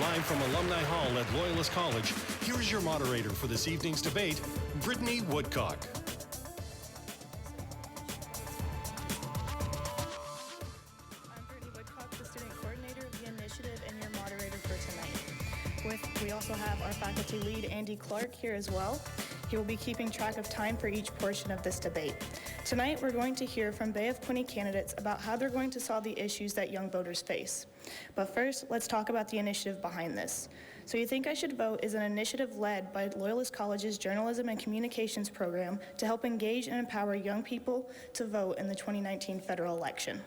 Live from Alumni Hall at Loyalist College, here is your moderator for this evening's debate, Brittany Woodcock. I'm Brittany Woodcock, the student coordinator of the initiative and your moderator for tonight. We also have our faculty lead, Andy Clark, here as well. He will be keeping track of time for each portion of this debate. Tonight, we're going to hear from Bay of Quinte candidates about how they're going to solve the issues that young voters face. But first, let's talk about the initiative behind this. So You Think I Should Vote is an initiative led by Loyalist College's Journalism and Communications program to help engage and empower young people to vote in the 2019 federal election.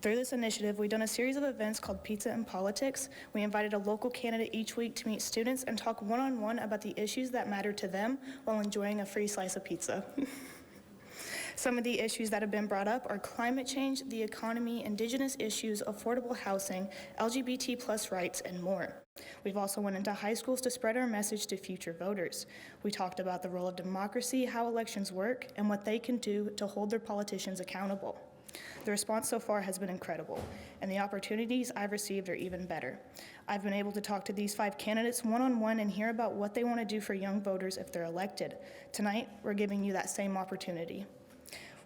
Through this initiative, we've done a series of events called Pizza and Politics. We invited a local candidate each week to meet students and talk one-on-one about the issues that matter to them while enjoying a free slice of pizza. Some of the issues that have been brought up are climate change, the economy, indigenous issues, affordable housing, LGBT+ rights, and more. We've also went into high schools to spread our message to future voters. We talked about the role of democracy, how elections work, and what they can do to hold their politicians accountable. The response so far has been incredible, and the opportunities I've received are even better. I've been able to talk to these 5 candidates one-on-one and hear about what they want to do for young voters if they're elected. Tonight, we're giving you that same opportunity.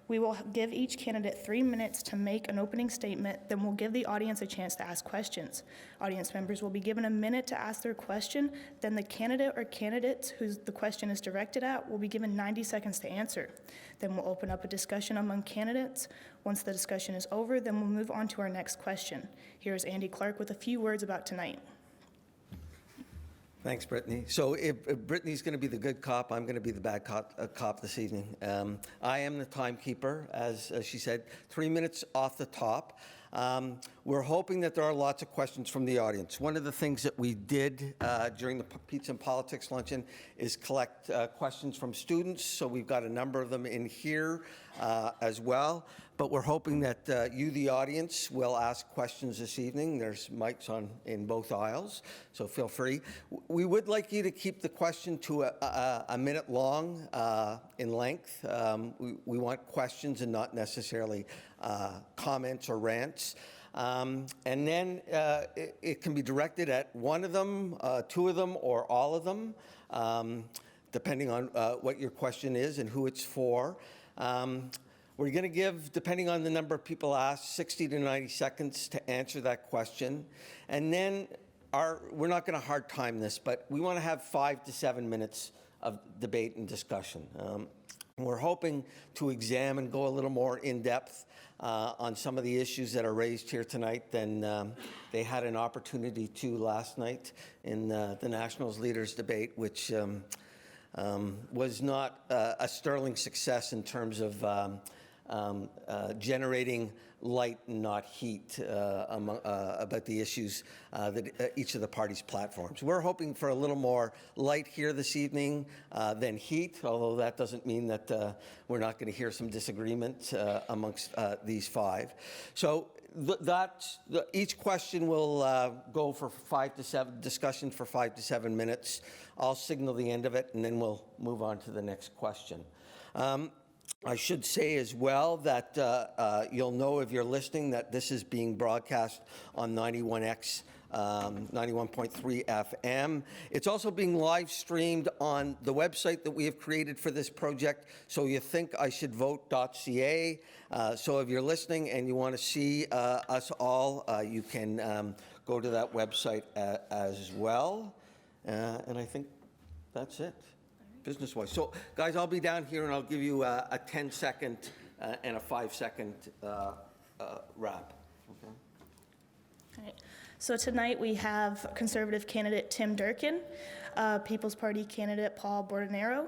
We will give each candidate 3 minutes to make an opening statement, then we'll give the audience a chance to ask questions. Audience members will be given a minute to ask their question, then the candidate or candidates who the question is directed at will be given 90 seconds to answer. Then we'll open up a discussion among candidates. Once the discussion is over, then we'll move on to our next question. Here's Andy Clark with a few words about tonight. Thanks, Brittany. So if Brittany's going to be the good cop, I'm going to be the bad cop this evening. I am the timekeeper, as she said, 3 minutes off the top. We're hoping that there are lots of questions from the audience. One of the things that we did during the Pizza and Politics luncheon is collect questions from students. So we've got a number of them in here as well. But we're hoping that you, the audience, will ask questions this evening. There's mics in both aisles, so feel free. We would like you to keep the question to a minute long in length. We want questions and not necessarily comments or rants. And then it can be directed at one of them, 2 of them, or all of them, depending on what your question is and who it's for. We're going to give, depending on the number of people asked, 60 to 90 seconds to answer that question. And then we're not going to hard time this, but we want to have 5 to 7 minutes of debate and discussion. We're hoping to examine, go a little more in depth on some of the issues that are raised here tonight than they had an opportunity to last night in the Nationals Leaders debate, which was not a sterling success in terms of generating light and not heat about the issues that each of the parties' platforms. We're hoping for a little more light here this evening than heat, although that doesn't mean that we're not going to hear some disagreement amongst these 5. So each question will go for 5 to 7, discussion for 5 to 7 minutes. I'll signal the end of it, and then we'll move on to the next question. I should say as well that you'll know if you're listening that this is being broadcast on 91X, 91.3 FM. It's also being live streamed on the website that we have created for this project, So You Think I Should Vote.ca. So if you're listening and you want to see us all, you can go to that website as well. And I think that's it, business-wise. So, guys, I'll be down here and I'll give you a 10-second and a 5-second wrap. Okay. All right. So tonight we have Conservative candidate Tim Durkin, People's Party candidate Paul Bordenero,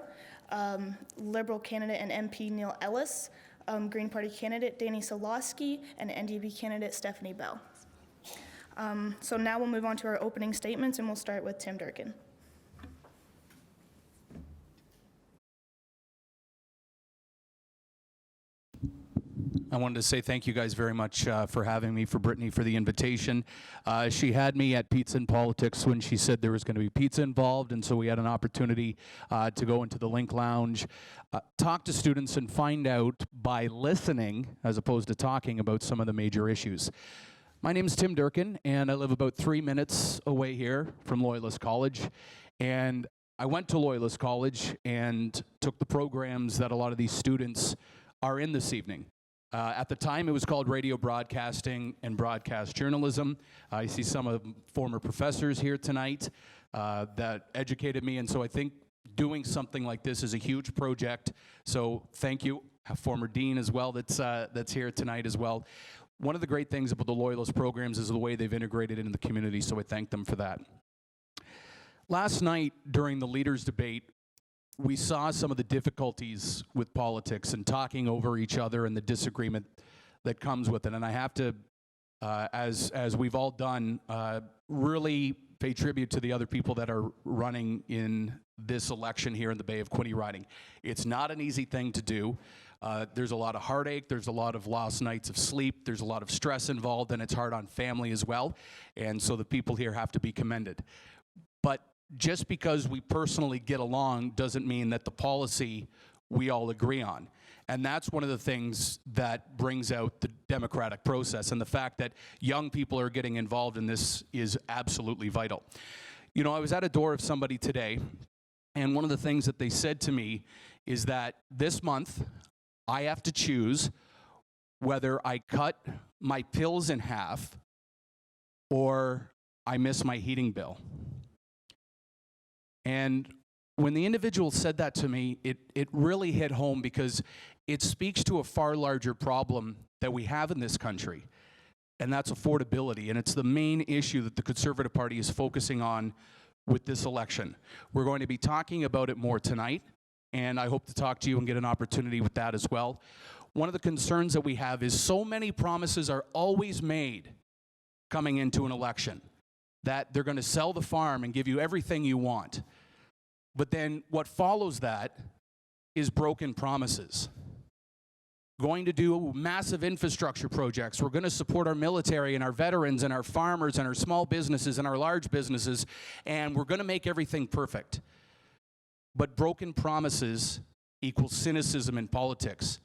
Liberal candidate and MP Neil Ellis, Green Party candidate Danny Solosky, and NDP candidate Stephanie Bell. So now we'll move on to our opening statements, and we'll start with Tim Durkin. I wanted to say thank you guys very much for having me, for Brittany, for the invitation. She had me at Pizza and Politics when she said there was going to be pizza involved, and so we had an opportunity to go into the Link Lounge, talk to students, and find out by listening, as opposed to talking, about some of the major issues. My name's Tim Durkin, and I live about 3 minutes away here from Loyalist College. And I went to Loyalist College and took the programs that a lot of these students are in this evening. At the time, it was called radio broadcasting and broadcast journalism. I see some of the former professors here tonight that educated me, and so I think doing something like this is a huge project. So thank you, a former dean as well that's here tonight as well. One of the great things about the Loyalist programs is the way they've integrated into the community, so I thank them for that. Last night, during the leaders' debate, we saw some of the difficulties with politics and talking over each other and the disagreement that comes with it. And I have to, as we've all done, really pay tribute to the other people that are running in this election here in the Bay of Quinte riding. It's not an easy thing to do. There's a lot of heartache, there's a lot of lost nights of sleep, there's a lot of stress involved, and it's hard on family as well. And so the people here have to be commended. But just because we personally get along doesn't mean that the policy we all agree on. And that's one of the things that brings out the democratic process, and the fact that young people are getting involved in this is absolutely vital. You know, I was at a door of somebody today, and one of the things that they said to me is that this month I have to choose whether I cut my pills in half or I miss my heating bill. And when the individual said that to me, it really hit home, because it speaks to a far larger problem that we have in this country, and that's affordability. And it's the main issue that the Conservative Party is focusing on with this election. We're going to be talking about it more tonight, and I hope to talk to you and get an opportunity with that as well. One of the concerns that we have is so many promises are always made coming into an election, that they're going to sell the farm and give you everything you want. But then what follows that is broken promises. Going to do massive infrastructure projects. We're going to support our military and our veterans and our farmers and our small businesses and our large businesses, and we're going to make everything perfect. But broken promises equals cynicism in politics.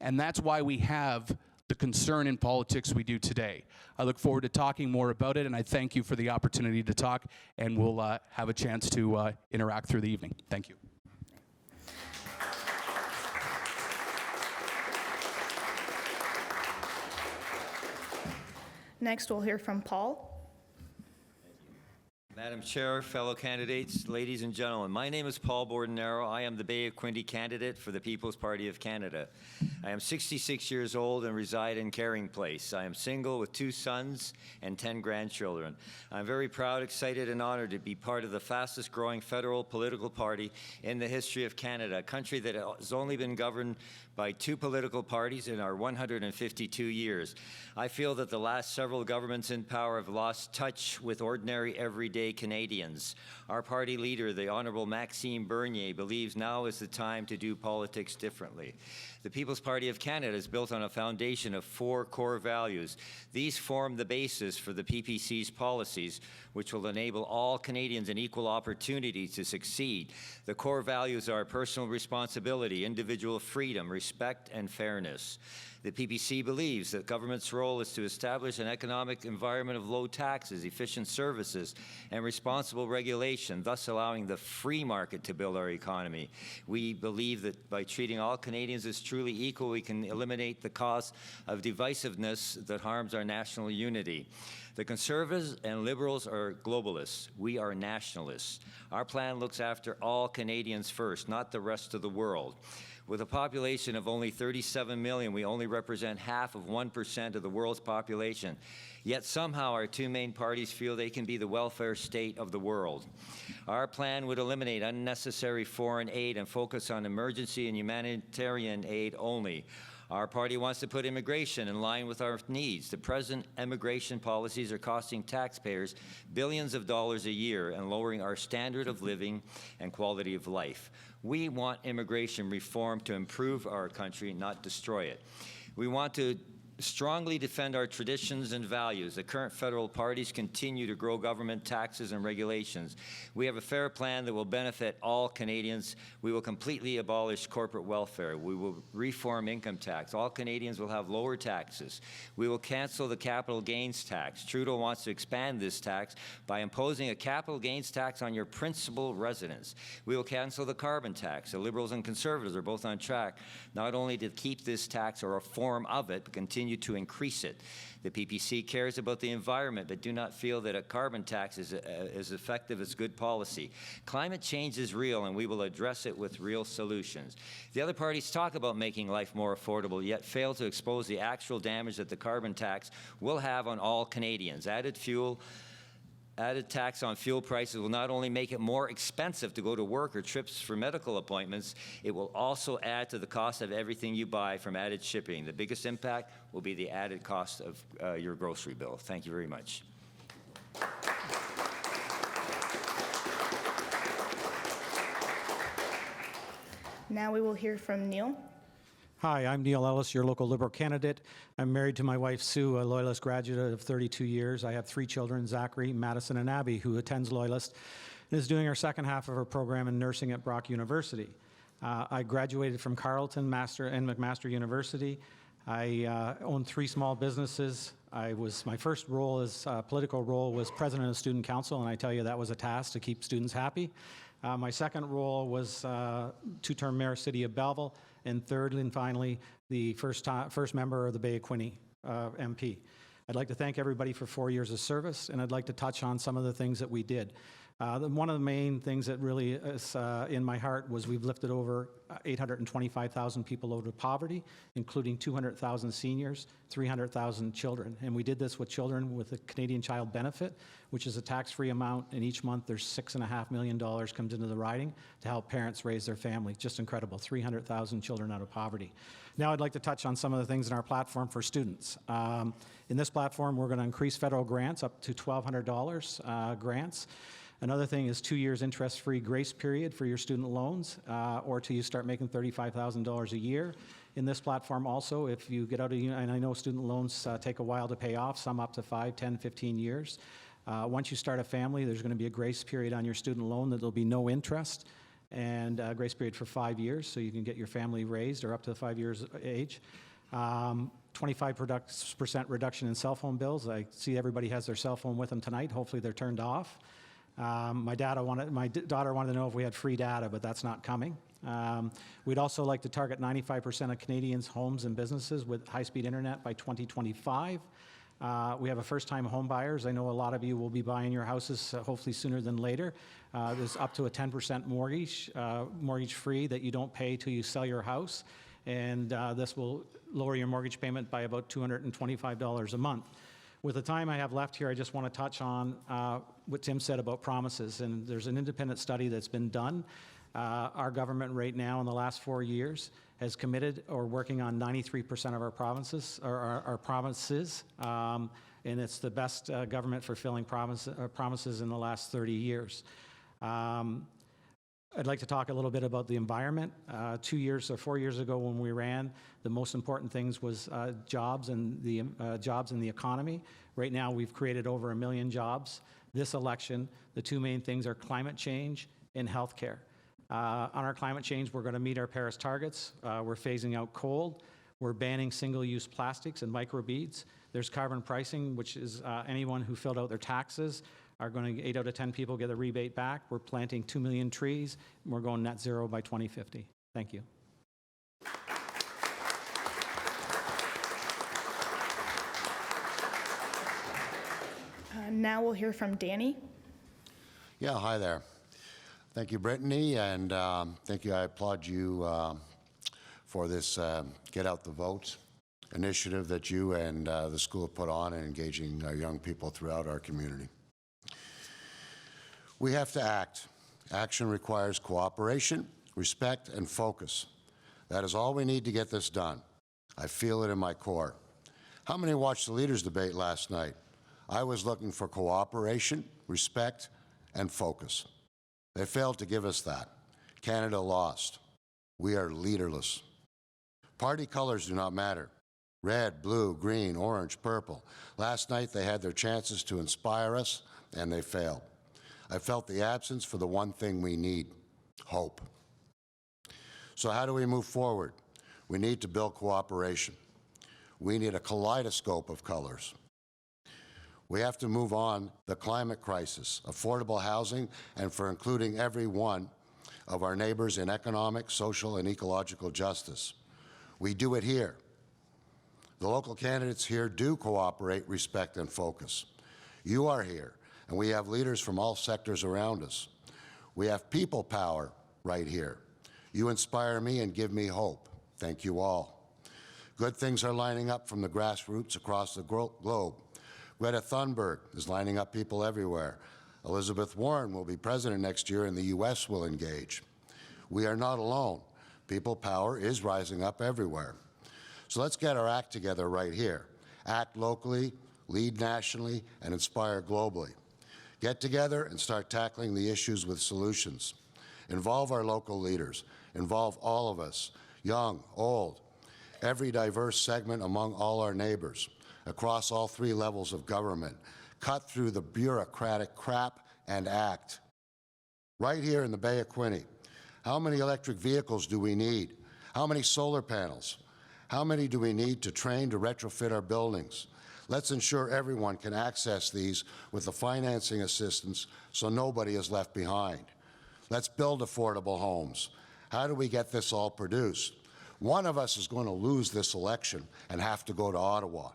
And that's why we have the concern in politics we do today. I look forward to talking more about it, and I thank you for the opportunity to talk, and we'll have a chance to interact through the evening. Thank you. Next, we'll hear from Paul. Madam Chair, fellow candidates, ladies and gentlemen, my name is Paul Bordenaro. I am the Bay of Quinte candidate for the People's Party of Canada. I am 66 years old and reside in Caring Place. I am single with 2 sons and 10 grandchildren. I'm very proud, excited, and honored to be part of the fastest growing federal political party in the history of Canada, a country that has only been governed by 2 political parties in our 152 years. I feel that the last several governments in power have lost touch with ordinary, everyday Canadians. Our party leader, the Honourable Maxime Bernier, believes now is the time to do politics differently. The People's Party of Canada is built on a foundation of 4 core values. These form the basis for the PPC's policies, which will enable all Canadians an equal opportunity to succeed. The core values are personal responsibility, individual freedom, respect, and fairness. The PPC believes that government's role is to establish an economic environment of low taxes, efficient services, and responsible regulation, thus allowing the free market to build our economy. We believe that by treating all Canadians as truly equal, we can eliminate the cause of divisiveness that harms our national unity. The Conservatives and Liberals are globalists. We are nationalists. Our plan looks after all Canadians first, not the rest of the world. With a population of only 37 million, we only represent half of 1% of the world's population. Yet somehow our 2 main parties feel they can be the welfare state of the world. Our plan would eliminate unnecessary foreign aid and focus on emergency and humanitarian aid only. Our party wants to put immigration in line with our needs. The present immigration policies are costing taxpayers billions of dollars a year and lowering our standard of living and quality of life. We want immigration reform to improve our country, not destroy it. We want to strongly defend our traditions and values. The current federal parties continue to grow government taxes and regulations. We have a fair plan that will benefit all Canadians. We will completely abolish corporate welfare. We will reform income tax. All Canadians will have lower taxes. We will cancel the capital gains tax. Trudeau wants to expand this tax by imposing a capital gains tax on your principal residence. We will cancel the carbon tax. The Liberals and Conservatives are both on track not only to keep this tax or a form of it, but continue to increase it. The PPC cares about the environment, but do not feel that a carbon tax is as effective as good policy. Climate change is real, and we will address it with real solutions. The other parties talk about making life more affordable, yet fail to expose the actual damage that the carbon tax will have on all Canadians. Added tax on fuel prices will not only make it more expensive to go to work or trips for medical appointments, it will also add to the cost of everything you buy from added shipping. The biggest impact will be the added cost of your grocery bill. Thank you very much. Now we will hear from Neil. Hi, I'm Neil Ellis, your local Liberal candidate. I'm married to my wife, Sue, a Loyalist graduate of 32 years. I have 3 children, Zachary, Madison, and Abby, who attends Loyalist and is doing her second half of her program in nursing at Brock University. I graduated from Carleton and McMaster University. I own 3 small businesses. My first role as political role was president of Student Council, and I tell you that was a task to keep students happy. My second role was 2-term mayor city of Belleville, and thirdly and finally, the first member of the Bay of Quinte MP. I'd like to thank everybody for 4 years of service, and I'd like to touch on some of the things that we did. One of the main things that really is in my heart was we've lifted over 825,000 people out of poverty, including 200,000 seniors, 300,000 children. And we did this with children with a Canadian Child Benefit, which is a tax-free amount, and each month there's $6.5 million comes into the riding to help parents raise their family. Just incredible, 300,000 children out of poverty. Now I'd like to touch on some of the things in our platform for students. In this platform, we're going to increase federal grants up to $1,200 grants. Another thing is 2 years interest-free grace period for your student loans, or till you start making $35,000 a year. In this platform also, if you get out of, and I know student loans take a while to pay off, some up to 5, 10, 15 years. Once you start a family, there's going to be a grace period on your student loan that there'll be no interest, and a grace period for 5 years, so you can get your family raised or up to 5 years of age. 25% reduction in cell phone bills. I see everybody has their cell phone with them tonight. Hopefully they're turned off. My daughter wanted to know if we had free data, but that's not coming. We'd also like to target 95% of Canadians' homes and businesses with high-speed internet by 2025. We have a first-time home buyers. I know a lot of you will be buying your houses hopefully sooner than later. There's up to a 10% mortgage-free that you don't pay till you sell your house, and this will lower your mortgage payment by about $225 a month. With the time I have left here, I just want to touch on what Tim said about promises. And there's an independent study that's been done. Our government right now in the last 4 years has committed or working on 93% of our provinces, or our promises. And it's the best government fulfilling promises in the last 30 years. I'd like to talk a little bit about the environment. 2 years or 4 years ago when we ran, the most important things was jobs and the economy. Right now we've created over 1 million jobs. This election, the 2 main things are climate change and healthcare. On our climate change, we're going to meet our Paris targets. We're phasing out coal. We're banning single-use plastics and microbeads. There's carbon pricing, which is anyone who filled out their taxes are going to, 8 out of 10 people get a rebate back. We're planting 2 million trees, and we're going net zero by 2050. Thank you. Now we'll hear from Danny. Yeah, hi there. Thank you, Brittany, and thank you. I applaud you for this Get Out the Vote initiative that you and the school have put on in engaging young people throughout our community. We have to act. Action requires cooperation, respect, and focus. That is all we need to get this done. I feel it in my core. How many watched the leaders' debate last night? I was looking for cooperation, respect, and focus. They failed to give us that. Canada lost. We are leaderless. Party colors do not matter. Red, blue, green, orange, purple. Last night they had their chances to inspire us, and they failed. I felt the absence for the one thing we need, hope. So how do we move forward? We need to build cooperation. We need a kaleidoscope of colors. We have to move on the climate crisis, affordable housing, and for including every one of our neighbors in economic, social, and ecological justice. We do it here. The local candidates here do cooperate, respect, and focus. You are here, and we have leaders from all sectors around us. We have people power right here. You inspire me and give me hope. Thank you all. Good things are lining up from the grassroots across the globe. Greta Thunberg is lining up people everywhere. Elizabeth Warren will be president next year, and the U.S. will engage. We are not alone. People power is rising up everywhere. So let's get our act together right here. Act locally, lead nationally, and inspire globally. Get together and start tackling the issues with solutions. Involve our local leaders. Involve all of us, young, old, every diverse segment among all our neighbors, across all 3 levels of government. Cut through the bureaucratic crap and act. Right here in the Bay of Quinte, how many electric vehicles do we need? How many solar panels? How many do we need to train to retrofit our buildings? Let's ensure everyone can access these with the financing assistance so nobody is left behind. Let's build affordable homes. How do we get this all produced? One of us is going to lose this election and have to go to Ottawa.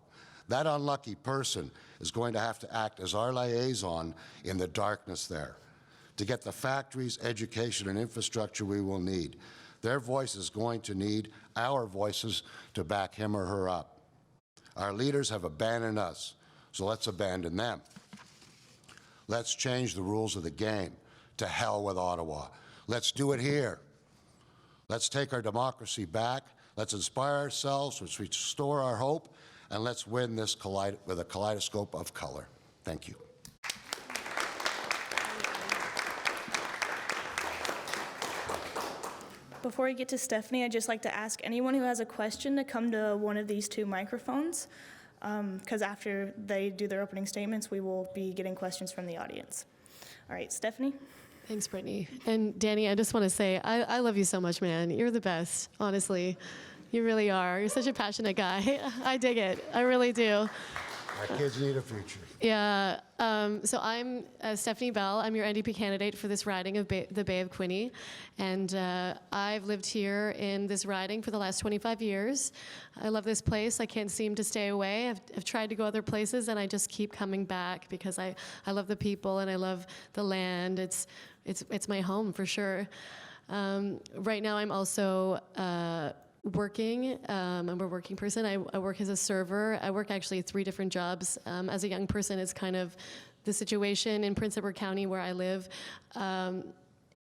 That unlucky person is going to have to act as our liaison in the darkness there to get the factories, education, and infrastructure we will need. Their voice is going to need our voices to back him or her up. Our leaders have abandoned us, so let's abandon them. Let's change the rules of the game. To hell with Ottawa. Let's do it here. Let's take our democracy back. Let's inspire ourselves, let's restore our hope, and let's win this with a kaleidoscope of color. Thank you. Before we get to Stephanie, I'd just like to ask anyone who has a question to come to one of these 2 microphones, because after they do their opening statements, we will be getting questions from the audience. All right, Stephanie? Thanks, Brittany. And Danny, I just want to say, I love you so much, man. You're the best, honestly. You really are. You're such a passionate guy. I dig it. I really do. Our kids need a future. Yeah. So I'm Stephanie Bell. I'm your NDP candidate for this riding of the Bay of Quinte. And I've lived here in this riding for the last 25 years. I love this place. I can't seem to stay away. I've tried to go other places, and I just keep coming back because I love the people and I love the land. It's my home for sure. Right now I'm also working. I'm a working person. I work as a server. I work actually 3 different jobs. As a young person, it's kind of the situation in Prince Edward County where I live.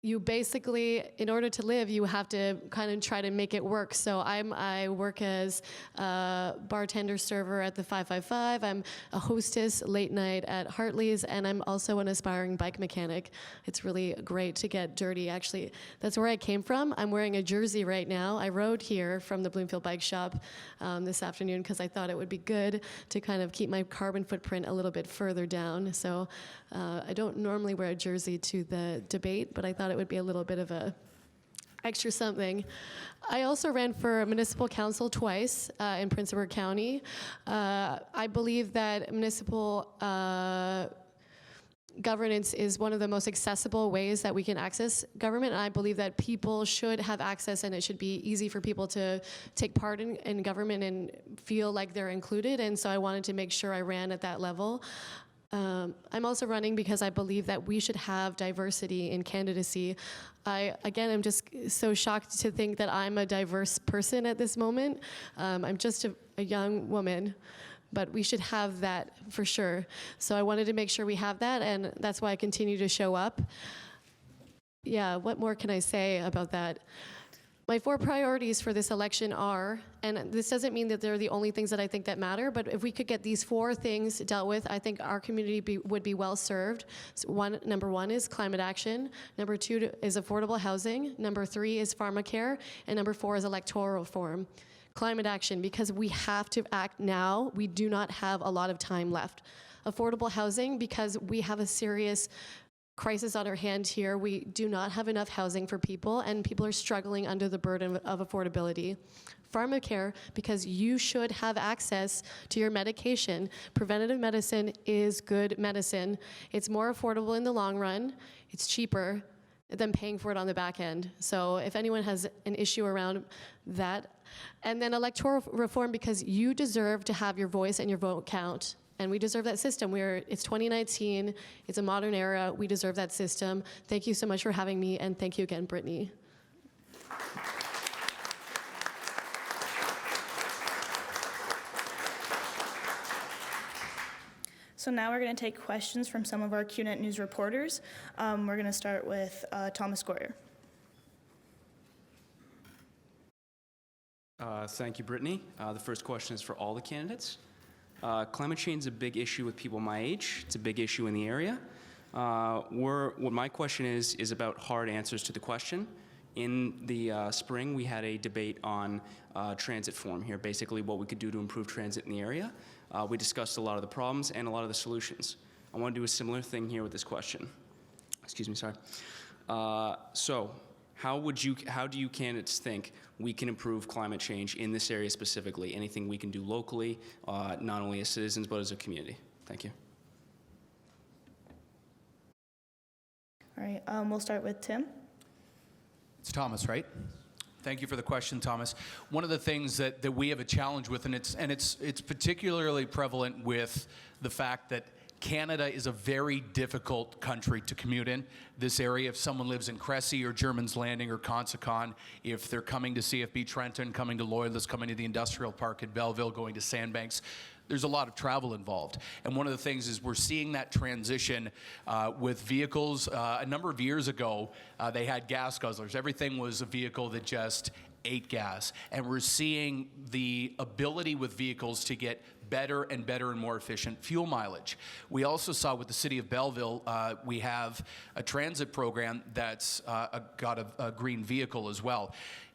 You basically, in order to live, you have to kind of try to make it work. So I work as a bartender server at the 555. I'm a hostess late night at Hartley's, and I'm also an aspiring bike mechanic. It's really great to get dirty. Actually, that's where I came from. I'm wearing a jersey right now. I rode here from the Bloomfield Bike Shop this afternoon because I thought it would be good to kind of keep my carbon footprint a little bit further down. So I don't normally wear a jersey to the debate, but I thought it would be a little bit of a extra something. I also ran for municipal council twice in Prince Edward County. I believe that municipal governance is one of the most accessible ways that we can access government. And I believe that people should have access, and it should be easy for people to take part in government and feel like they're included. And so I wanted to make sure I ran at that level. I'm also running because I believe that we should have diversity in candidacy. I'm just so shocked to think that I'm a diverse person at this moment. I'm just a young woman, but we should have that for sure. So I wanted to make sure we have that, and that's why I continue to show up. Yeah, what more can I say about that? My 4 priorities for this election are, and this doesn't mean that they're the only things that I think that matter, but if we could get these 4 things dealt with, I think our community would be well served. So number 1 is climate action. Number 2 is affordable housing. Number 3 is pharmacare. And number 4 is electoral reform. climate action, because we have to act now. We do not have a lot of time left. Affordable housing, because we have a serious crisis on our hand here. We do not have enough housing for people, and people are struggling under the burden of affordability. Pharmacare, because you should have access to your medication. Preventative medicine is good medicine. It's more affordable in the long run. It's cheaper than paying for it on the back end. So if anyone has an issue around that. And then electoral reform, because you deserve to have your voice and your vote count. And we deserve that system. It's 2019, it's a modern era, we deserve that system. Thank you so much for having me, and thank you again, Brittany. So now we're going to take questions from some of our QNet News reporters. We're going to start with Thomas Goyer. Thank you, Brittany. The first question is for all the candidates. Climate change is a big issue with people my age. It's a big issue in the area. What my question is about hard answers to the question. In the spring, we had a debate on transit form here, basically what we could do to improve transit in the area. We discussed a lot of the problems and a lot of the solutions. I want to do a similar thing here with this question. Excuse me, sorry. So, how do you candidates think we can improve climate change in this area specifically? Anything we can do locally, not only as citizens, but as a community? Thank you. All right, we'll start with Tim. It's Thomas, right? Thank you for the question, Thomas. One of the things that we have a challenge with, and it's particularly prevalent with the fact that Canada is a very difficult country to commute in. This area, if someone lives in Cressy or Germans Landing or Consacon, if they're coming to CFB Trenton, coming to Loyalist, coming to the industrial park at Belleville, going to Sandbanks, there's a lot of travel involved. And one of the things is we're seeing that transition with vehicles. A number of years ago, they had gas guzzlers. Everything was a vehicle that just ate gas. And we're seeing the ability with vehicles to get better and better and more efficient fuel mileage. We also saw with the city of Belleville, we have a transit program that's got a green vehicle as well.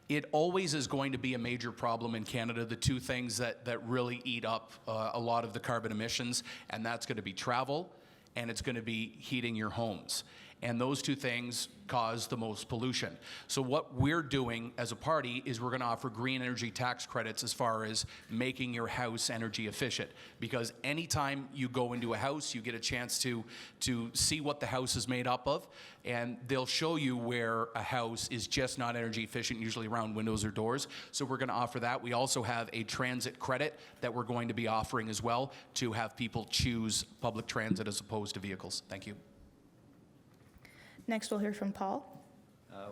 It always is going to be a major problem in Canada, the two things that really eat up a lot of the carbon emissions, and that's going to be travel, and it's going to be heating your homes. And those two things cause the most pollution. So what we're doing as a party is we're going to offer green energy tax credits as far as making your house energy efficient. Because anytime you go into a house, you get a chance to see what the house is made up of, and they'll show you where a house is just not energy efficient, usually around windows or doors. So we're going to offer that. We also have a transit credit that we're going to be offering as well to have people choose public transit as opposed to vehicles. Thank you. Next, we'll hear from Paul.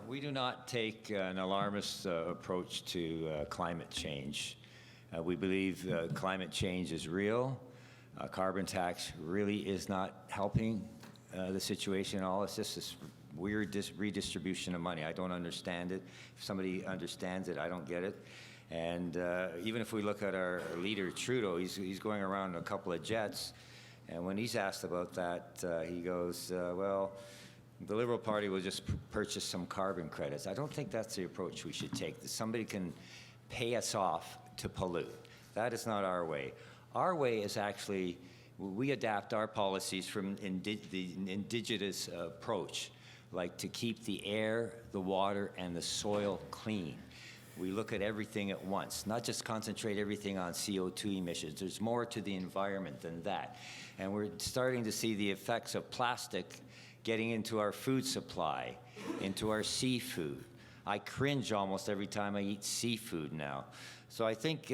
We do not take an alarmist approach to climate change. We believe climate change is real. Carbon tax really is not helping the situation at all. It's just this weird redistribution of money. I don't understand it. If somebody understands it, I don't get it. And even if we look at our leader, Trudeau, he's going around in a couple of jets. And when he's asked about that, he goes, well, the Liberal Party will just purchase some carbon credits. I don't think that's the approach we should take. That somebody can pay us off to pollute. That is not our way. Our way is actually, we adapt our policies from the indigenous approach, like to keep the air, the water, and the soil clean. We look at everything at once, not just concentrate everything on CO2 emissions. There's more to the environment than that. And we're starting to see the effects of plastic getting into our food supply, into our seafood. I cringe almost every time I eat seafood now. So I think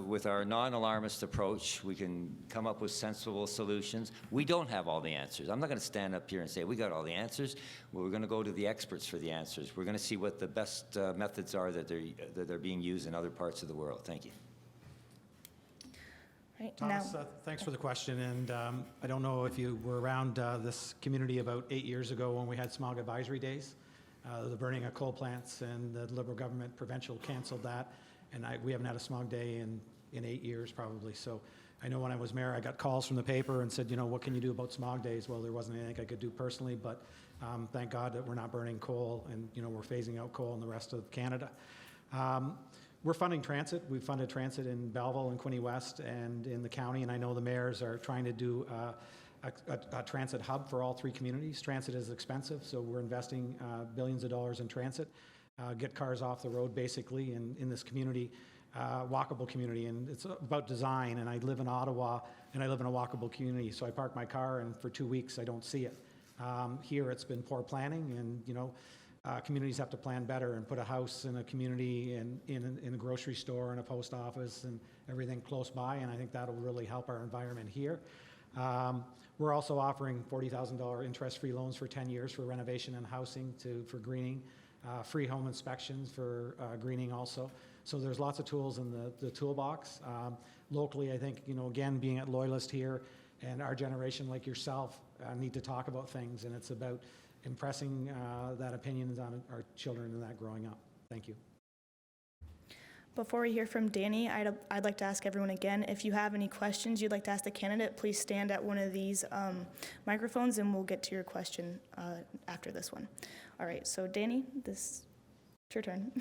with our non-alarmist approach, we can come up with sensible solutions. We don't have all the answers. I'm not going to stand up here and say we got all the answers. Well, we're going to go to the experts for the answers. We're going to see what the best methods are that they're being used in other parts of the world. Thank you. Right, Thomas, thanks for the question. And I don't know if you were around this community about 8 years ago when we had smog advisory days, the burning of coal plants, and the Liberal government provincial canceled that. And we haven't had a smog day in 8 years probably. So I know when I was mayor, I got calls from the paper and said, you know, what can you do about smog days? Well, there wasn't anything I could do personally, but thank God that we're not burning coal, and, you know, we're phasing out coal in the rest of Canada. We're funding transit. We've funded transit in Belleville and Quinte West and in the county, and I know the mayors are trying to do a transit hub for all 3 communities. Transit is expensive, so we're investing billions of dollars in transit. Get cars off the road basically in this community, walkable community, and it's about design. And I live in Ottawa, and I live in a walkable community, so I park my car, and for 2 weeks I don't see it. Here it's been poor planning, and communities have to plan better and put a house in a community and in a grocery store and a post office and everything close by, and I think that'll really help our environment here. We're also offering $40,000 interest-free loans for 10 years for renovation and housing for greening, free home inspections for greening also. So there's lots of tools in the toolbox. Locally, I think, again, being at Loyalist here and our generation like yourself need to talk about things, and it's about impressing that opinions on our children and that growing up. Thank you. Before we hear from Danny, I'd like to ask everyone again, if you have any questions you'd like to ask the candidate, please stand at one of these microphones and we'll get to your question after this one. All right, so Danny, it's your turn.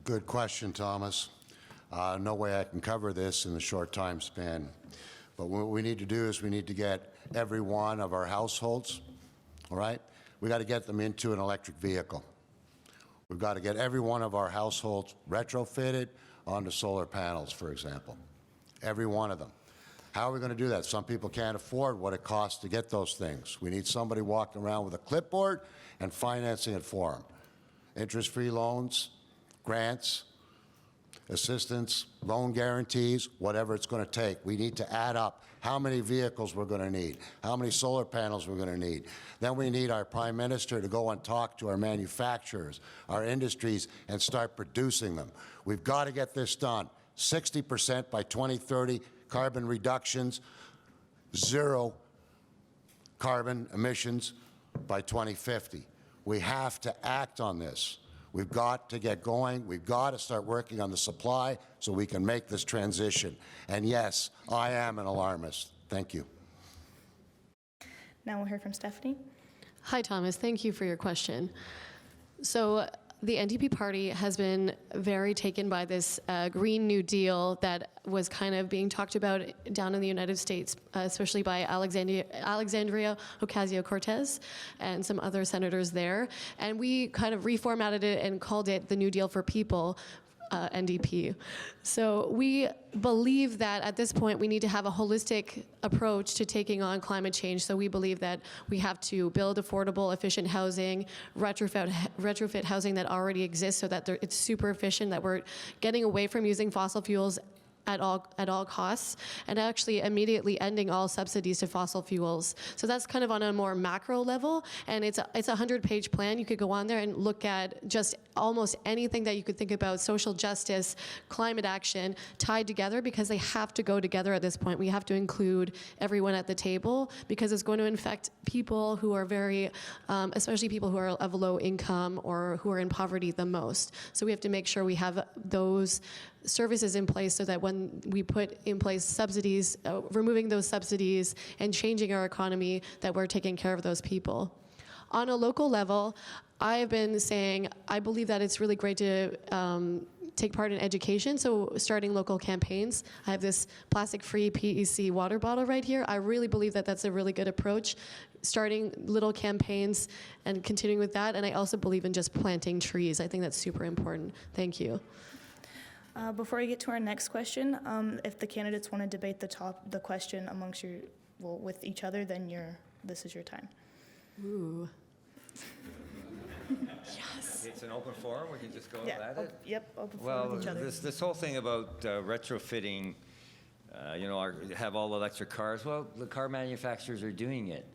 Good question, Thomas. No way I can cover this in the short time span. But what we need to do is we need to get every one of our households, all right? We got to get them into an electric vehicle. We've got to get every one of our households retrofitted onto solar panels, for example. Every one of them. How are we going to do that? Some people can't afford what it costs to get those things. We need somebody walking around with a clipboard and financing it for them. Interest-free loans, grants, assistance, loan guarantees, whatever it's going to take. We need to add up how many vehicles we're going to need, how many solar panels we're going to need. Then we need our Prime Minister to go and talk to our manufacturers, our industries, and start producing them. We've got to get this done. 60% by 2030 carbon reductions, 0 carbon emissions by 2050. We have to act on this. We've got to get going. We've got to start working on the supply so we can make this transition. And yes, I am an alarmist. Thank you. Now we'll hear from Stephanie. Hi, Thomas. Thank you for your question. So the NDP party has been very taken by this Green New Deal that was kind of being talked about down in the United States, especially by Alexandria Ocasio-Cortez and some other senators there. And we kind of reformatted it and called it the New Deal for People, NDP. So we believe that at this point we need to have a holistic approach to taking on climate change. So we believe that we have to build affordable, efficient housing, retrofit housing that already exists so that it's super efficient, that we're getting away from using fossil fuels at all costs, and actually immediately ending all subsidies to fossil fuels. So that's kind of on a more macro level, and it's a 100-page plan. You could go on there and look at just almost anything that you could think about, social justice, climate action, tied together, because they have to go together at this point. We have to include everyone at the table because it's going to affect people who are very, especially people who are of low income or who are in poverty the most. So we have to make sure we have those services in place so that when we put in place subsidies, removing those subsidies and changing our economy, that we're taking care of those people. On a local level, I've been saying I believe that it's really great to take part in education, so starting local campaigns. I have this plastic-free PEC water bottle right here. I really believe that that's a really good approach, starting little campaigns and continuing with that, and I also believe in just planting trees. I think that's super important. Thank you. Before we get to our next question, if the candidates want to debate the question amongst with each other, then this is your time. Ooh. Yes. It's an open forum. We can just go at it. Yep, open forum with each other. This whole thing about retrofitting, have all electric cars. Well, the car manufacturers are doing it.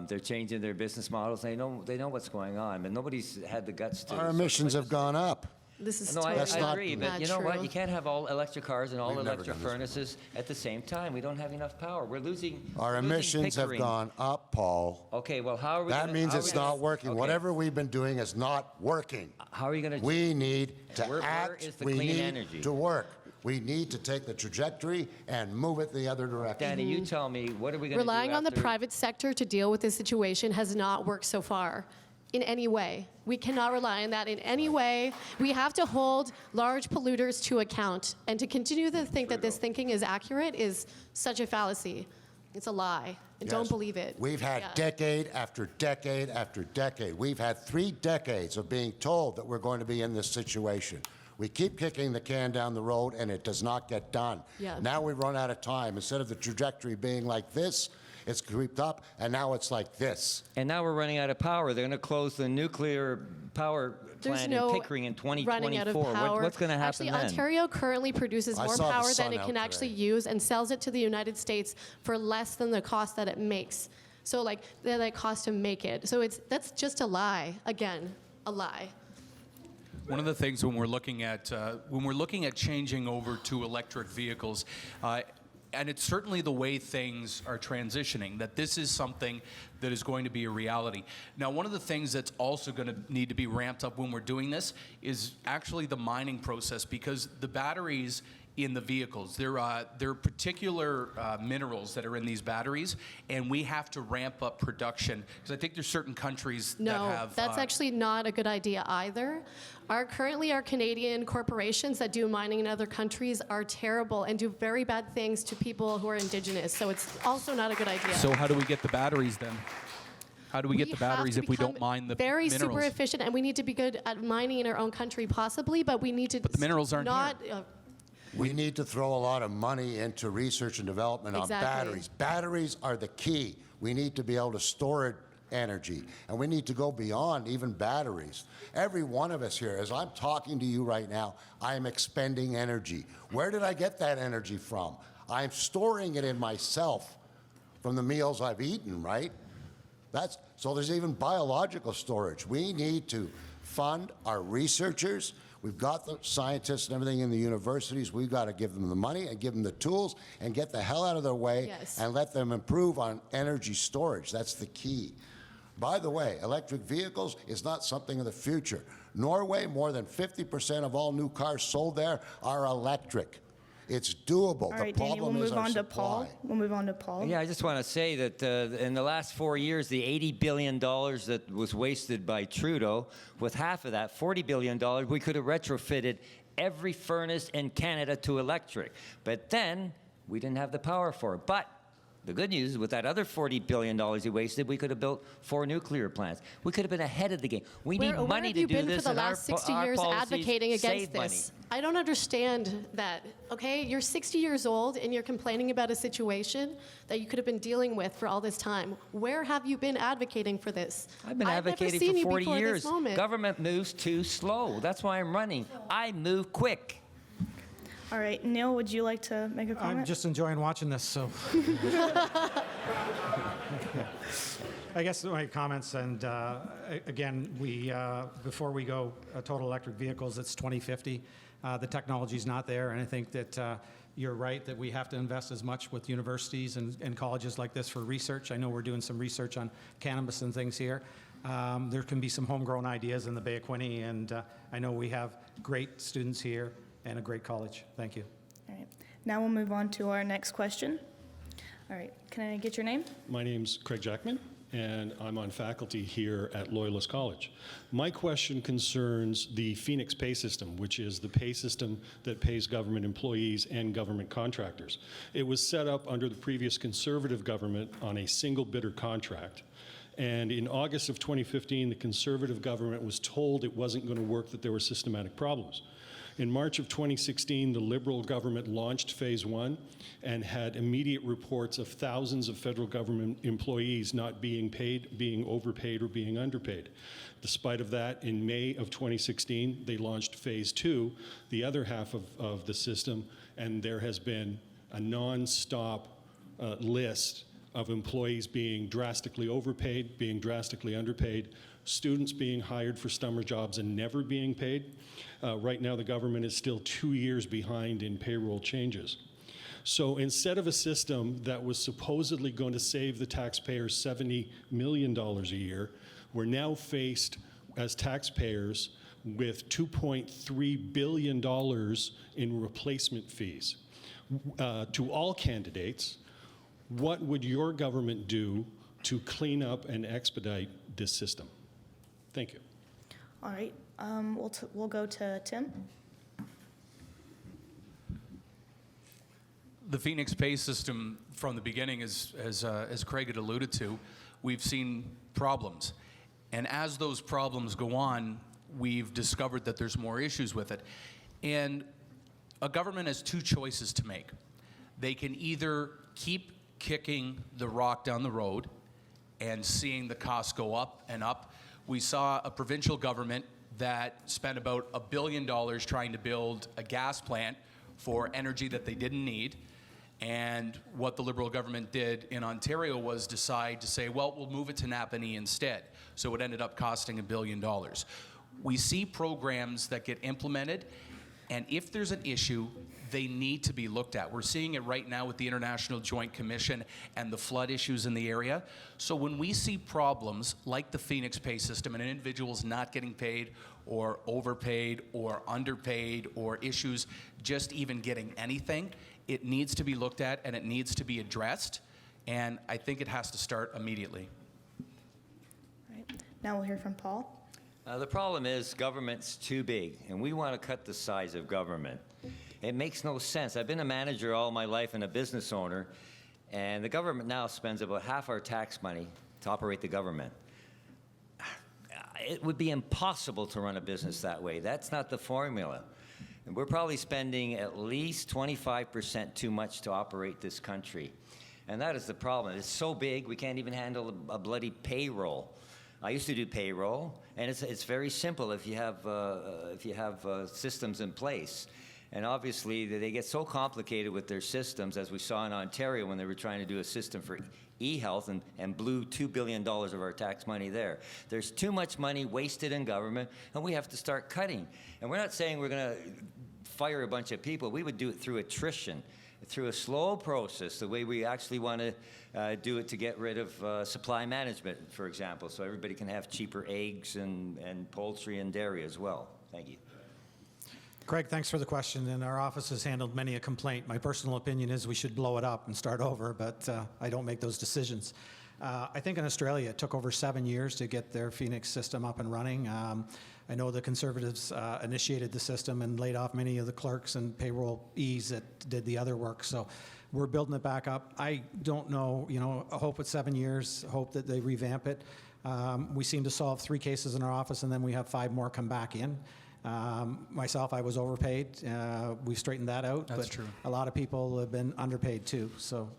They're changing their business models. They know what's going on, but nobody's had the guts to. Our emissions have gone up. This is No, I agree, but you know true. what? You can't have all electric cars and all We've never electric done this furnaces at the same time. We don't have enough power. We're losing. Our emissions have gone up, Paul. Okay, well, how are we? That means it's not working. Okay. Whatever we've been doing is not working. How are you going to? We need to Where act. is the We clean need energy? to work. We need to take the trajectory and move it the other direction. Danny, you tell me, what are we going to do? Relying on the private sector to deal with this situation has not worked so far. in any way. We cannot rely on that in any way. We have to hold large polluters to account. And to continue to think that this thinking is accurate is such a fallacy. It's a lie. And don't Yes. believe it. We've had Yeah. decade after decade after decade. We've had 3 decades of being told that we're going to be in this situation. We keep kicking the can down the road, and it does not get done. Yeah. Now we've run out of time. Instead of the trajectory being like this, it's creeped up, and now it's like this. And now we're running out of power. They're going to close the nuclear power There's plant no in Pickering in 2024. running out of power. What's going to happen Actually, then? Ontario currently produces I more saw the power sun than it out can today. actually use and sells it to the United States for less than the cost that it makes. So like that cost to make it. So that's just a lie. Again, a lie. One of the things when we're looking at changing over to electric vehicles, and it's certainly the way things are transitioning, that this is something that is going to be a reality. Now, one of the things that's also going to need to be ramped up when we're doing this is actually the mining process, because the batteries in the vehicles, there are particular minerals that are in these batteries, and we have to ramp up production, because I think there's certain countries that have... No, that's actually not a good idea either. Currently, our Canadian corporations that do mining in other countries are terrible and do very bad things to people who are Indigenous, so it's also not a good idea. So how do we get the batteries then? How do we get the batteries if we don't mine the very minerals? super efficient, and we need to be good at mining in our own country possibly, but we need to... But the minerals aren't not, here. We need to throw a lot of money into research and development Exactly. on batteries. Batteries are the key. We need to be able to store energy, and we need to go beyond even batteries. Every one of us here, as I'm talking to you right now, I am expending energy. Where did I get that energy from? I'm storing it in myself from the meals I've eaten, right? So there's even biological storage. We need to fund our researchers. We've got the scientists and everything in the universities. We've got to give them the money and give them the tools and get the hell out of their way Yes. and let them improve on energy storage. That's the key. By the way, electric vehicles is not something of the future. Norway, more than 50% of all new cars sold there are electric. It's doable. All right, Danny, we'll move on to Paul. We'll move on to Paul. Yeah, I just want to say that in the last 4 years, the $80 billion that was wasted by Trudeau, with half of that, $40 billion, we could have retrofitted every furnace in Canada to electric. But then we didn't have the power for it. But the good news is with that other $40 billion he wasted, we could have built 4 nuclear plants. We could have been ahead of the game. We need money to do this. Where have you been for the last 60 years policies advocating against save this? money. I don't understand that, okay? You're 60 years old and you're complaining about a situation that you could have been dealing with for all this time. Where have you been advocating for this? I've been advocating never seen for 40 you before years. This moment. Government moves too slow. That's why I'm running. I move quick. All right, Neil, would you like to make a comment? I'm just enjoying watching this, so. I guess my comments, and again, before we go total electric vehicles, it's 2050. The technology's not there, and I think that you're right that we have to invest as much with universities and colleges like this for research. I know we're doing some research on cannabis and things here. There can be some homegrown ideas in the Bay of Quinte, and I know we have great students here and a great college. Thank you. All right, now we'll move on to our next question. All right, can I get your name? My name's Craig Jackman, and I'm on faculty here at Loyalist College. My question concerns the Phoenix pay system, which is the pay system that pays government employees and government contractors. It was set up under the previous Conservative government on a single bidder contract. And in August of 2015, the Conservative government was told it wasn't going to work, that there were systematic problems. In March of 2016, the Liberal government launched Phase 1 and had immediate reports of thousands of federal government employees not being paid, being overpaid, or being underpaid. Despite of that, in May of 2016, they launched Phase 2, the other half of the system, and there has been a non-stop list of employees being drastically overpaid, being drastically underpaid, students being hired for summer jobs and never being paid. Right now, the government is still 2 years behind in payroll changes. So instead of a system that was supposedly going to save the taxpayers $70 million a year, we're now faced as taxpayers with $2.3 billion in replacement fees. To all candidates, what would your government do to clean up and expedite this system? Thank you. All right, we'll go to Tim. The Phoenix pay system from the beginning, as Craig had alluded to, we've seen problems. And as those problems go on, we've discovered that there's more issues with it. And a government has two choices to make. They can either keep kicking the rock down the road and seeing the costs go up and up. We saw a provincial government that spent about $1 billion trying to build a gas plant for energy that they didn't need. And what the Liberal government did in Ontario was decide to say, well, we'll move it to Napanee instead. So it ended up costing $1 billion. We see programs that get implemented, and if there's an issue, they need to be looked at. We're seeing it right now with the International Joint Commission and the flood issues in the area. So when we see problems like the Phoenix pay system and an individual's not getting paid or overpaid or underpaid or issues just even getting anything, it needs to be looked at and it needs to be addressed. And I think it has to start immediately. All right, now we'll hear from Paul. The problem is government's too big, and we want to cut the size of government. It makes no sense. I've been a manager all my life and a business owner, and the government now spends about half our tax money to operate the government. It would be impossible to run a business that way. That's not the formula. And we're probably spending at least 25% too much to operate this country. And that is the problem. It's so big, we can't even handle a bloody payroll. I used to do payroll, and it's very simple if you have systems in place. And obviously, they get so complicated with their systems, as we saw in Ontario when they were trying to do a system for e-health and blew $2 billion of our tax money there. There's too much money wasted in government, and we have to start cutting. And we're not saying we're going to fire a bunch of people. We would do it through attrition, through a slow process, the way we actually want to do it to get rid of supply management, for example, so everybody can have cheaper eggs and poultry and dairy as well. Thank you. Craig, thanks for the question, and our office has handled many a complaint. My personal opinion is we should blow it up and start over, but I don't make those decisions. I think in Australia it took over 7 years to get their Phoenix system up and running. I know the Conservatives initiated the system and laid off many of the clerks and payroll-ees that did the other work, so we're building it back up. I don't know, I hope it's 7 years, hope that they revamp it. We seem to solve 3 cases in our office, and then we have 5 more come back in. Myself, I was overpaid. We've straightened that out. That's but true. A lot of people have been underpaid too. So,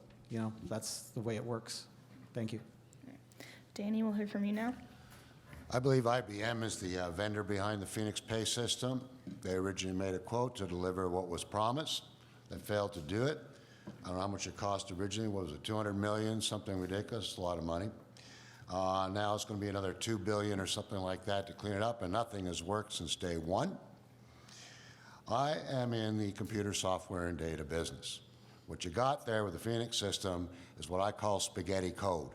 that's the way it works. Thank you. Danny, we'll hear from you now. I believe IBM is the vendor behind the Phoenix pay system. They originally made a quote to deliver what was promised. They failed to do it. I don't know how much it cost originally. What was it, $200 million, something ridiculous, a lot of money. Now it's going to be another $2 billion or something like that to clean it up, and nothing has worked since day one. I am in the computer software and data business. What you got there with the Phoenix system is what I call spaghetti code.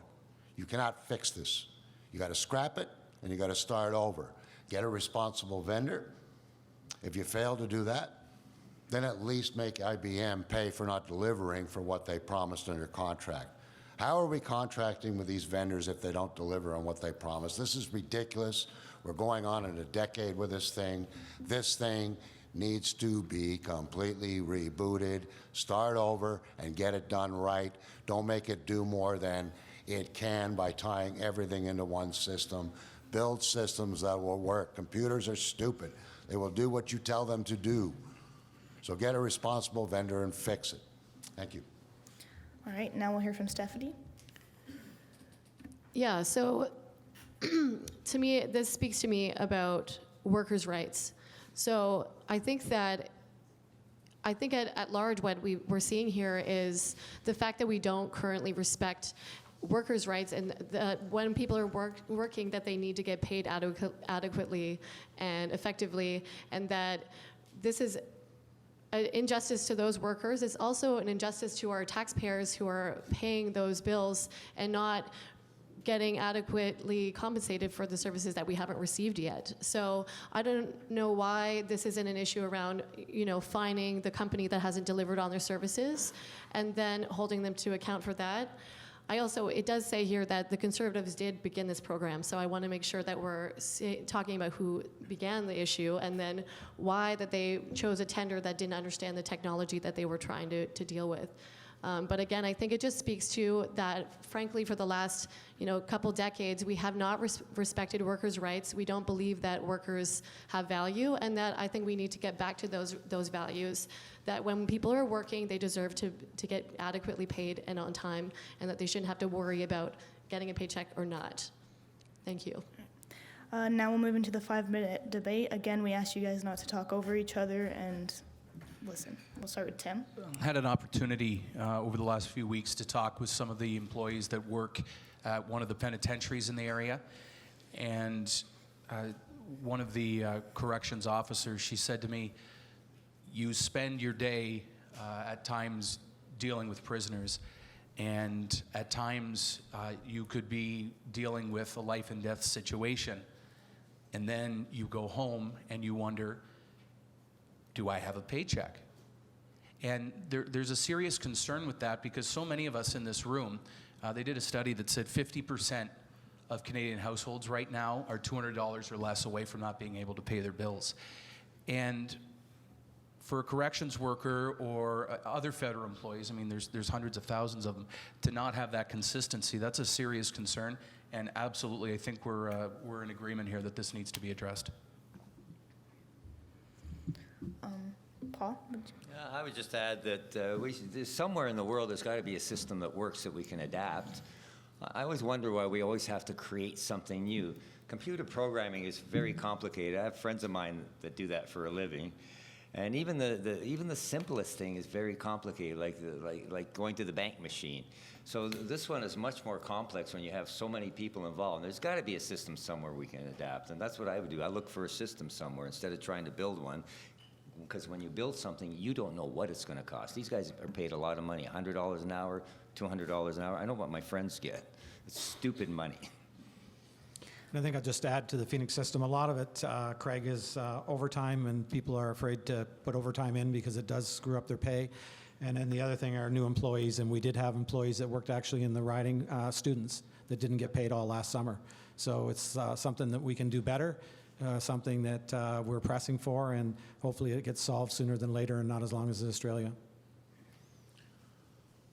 You cannot fix this. You got to scrap it, and you got to start over. Get a responsible vendor. If you fail to do that, then at least make IBM pay for not delivering for what they promised under contract. How are we contracting with these vendors if they don't deliver on what they promise? This is ridiculous. We're going on in a decade with this thing. This thing needs to be completely rebooted, start over, and get it done right. Don't make it do more than it can by tying everything into one system. Build systems that will work. Computers are stupid. They will do what you tell them to do. So get a responsible vendor and fix it. Thank you. All right, now we'll hear from Stephanie. Yeah, so to me, this speaks to me about workers' rights. So I think at large what we're seeing here is the fact that we don't currently respect workers' rights, and that when people are working, that they need to get paid adequately and effectively, and that this is an injustice to those workers. It's also an injustice to our taxpayers who are paying those bills and not getting adequately compensated for the services that we haven't received yet. So I don't know why this isn't an issue around, fining the company that hasn't delivered on their services and then holding them to account for that. it does say here that the Conservatives did begin this program, so I want to make sure that we're talking about who began the issue and then why that they chose a tender that didn't understand the technology that they were trying to deal with. But again, I think it just speaks to that, frankly, for the last couple decades, we have not respected workers' rights. We don't believe that workers have value, and that I think we need to get back to those values, that when people are working, they deserve to get adequately paid and on time, and that they shouldn't have to worry about getting a paycheck or not. Thank you. Now we'll move into the 5-minute debate. Again, we ask you guys not to talk over each other and listen. We'll start with Tim. I had an opportunity over the last few weeks to talk with some of the employees that work at one of the penitentiaries in the area. And one of the corrections officers, she said to me, you spend your day at times dealing with prisoners, and at times you could be dealing with a life and death situation, and then you go home and you wonder, do I have a paycheck? And there's a serious concern with that, because so many of us in this room, they did a study that said 50% of Canadian households right now are $200 or less away from not being able to pay their bills. And for a corrections worker or other federal employees, I mean, there's hundreds of thousands of them, to not have that consistency, that's a serious concern. And absolutely, I think we're in agreement here that this needs to be addressed. Paul? Yeah, I would just add that there's somewhere in the world there's got to be a system that works that we can adapt. I always wonder why we always have to create something new. Computer programming is very complicated. I have friends of mine that do that for a living. And even the simplest thing is very complicated, like going to the bank machine. So this one is much more complex when you have so many people involved. And there's got to be a system somewhere we can adapt, and that's what I would do. I look for a system somewhere instead of trying to build one, because when you build something, you don't know what it's going to cost. These guys are paid a lot of money, $100 an hour, $200 an hour. I know what my friends get. It's stupid money. And I think I'll just add to the Phoenix system, a lot of it, Craig, is overtime, and people are afraid to put overtime in because it does screw up their pay. And then the other thing are new employees, and we did have employees that worked actually in the riding, students that didn't get paid all last summer. So it's something that we can do better, something that we're pressing for, and hopefully it gets solved sooner than later and not as long as Australia.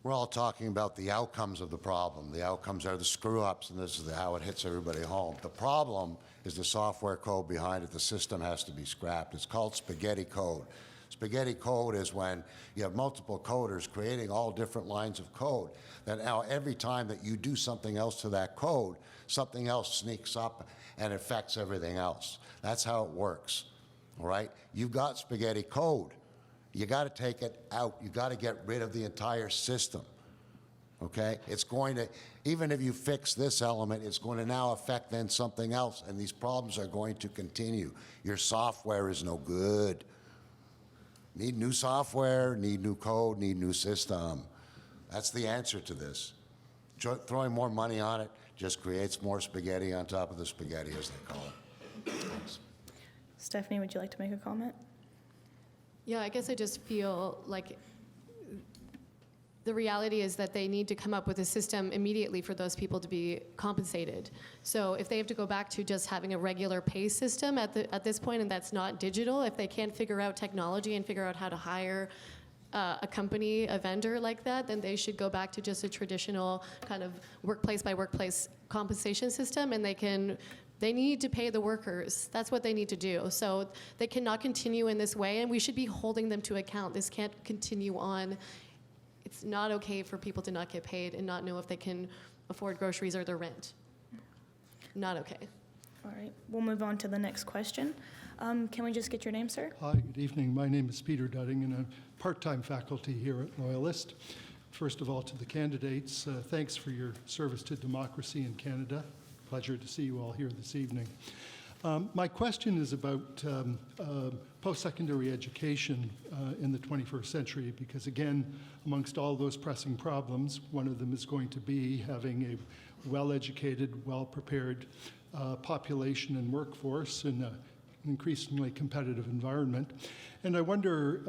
We're all talking about the outcomes of the problem. The outcomes are the screw-ups, and this is how it hits everybody home. The problem is the software code behind it. The system has to be scrapped. It's called spaghetti code. Spaghetti code is when you have multiple coders creating all different lines of code. That now every time that you do something else to that code, something else sneaks up and affects everything else. That's how it works, all right? You've got spaghetti code. You got to take it out. You got to get rid of the entire system, okay? It's going to, even if you fix this element, it's going to now affect then something else, and these problems are going to continue. Your software is no good. Need new software, need new code, need new system. That's the answer to this. Throwing more money on it just creates more spaghetti on top of the spaghetti, as they call it. Thanks. Stephanie, would you like to make a comment? Yeah, I guess I just feel like the reality is that they need to come up with a system immediately for those people to be compensated. So if they have to go back to just having a regular pay system at this point, and that's not digital, if they can't figure out technology and figure out how to hire a company, a vendor like that, then they should go back to just a traditional kind of workplace by workplace compensation system, and they need to pay the workers. That's what they need to do. So they cannot continue in this way, and we should be holding them to account. This can't continue on. It's not okay for people to not get paid and not know if they can afford groceries or their rent. Not okay. All right, we'll move on to the next question. Can we just get your name, sir? Hi, good evening. My name is Peter Dudding, and I'm part-time faculty here at Loyalist. First of all, to the candidates, thanks for your service to democracy in Canada. Pleasure to see you all here this evening. My question is about post-secondary education in the 21st century, because again, amongst all those pressing problems, one of them is going to be having a well-educated, well-prepared population and workforce in a increasingly competitive environment. And I wonder,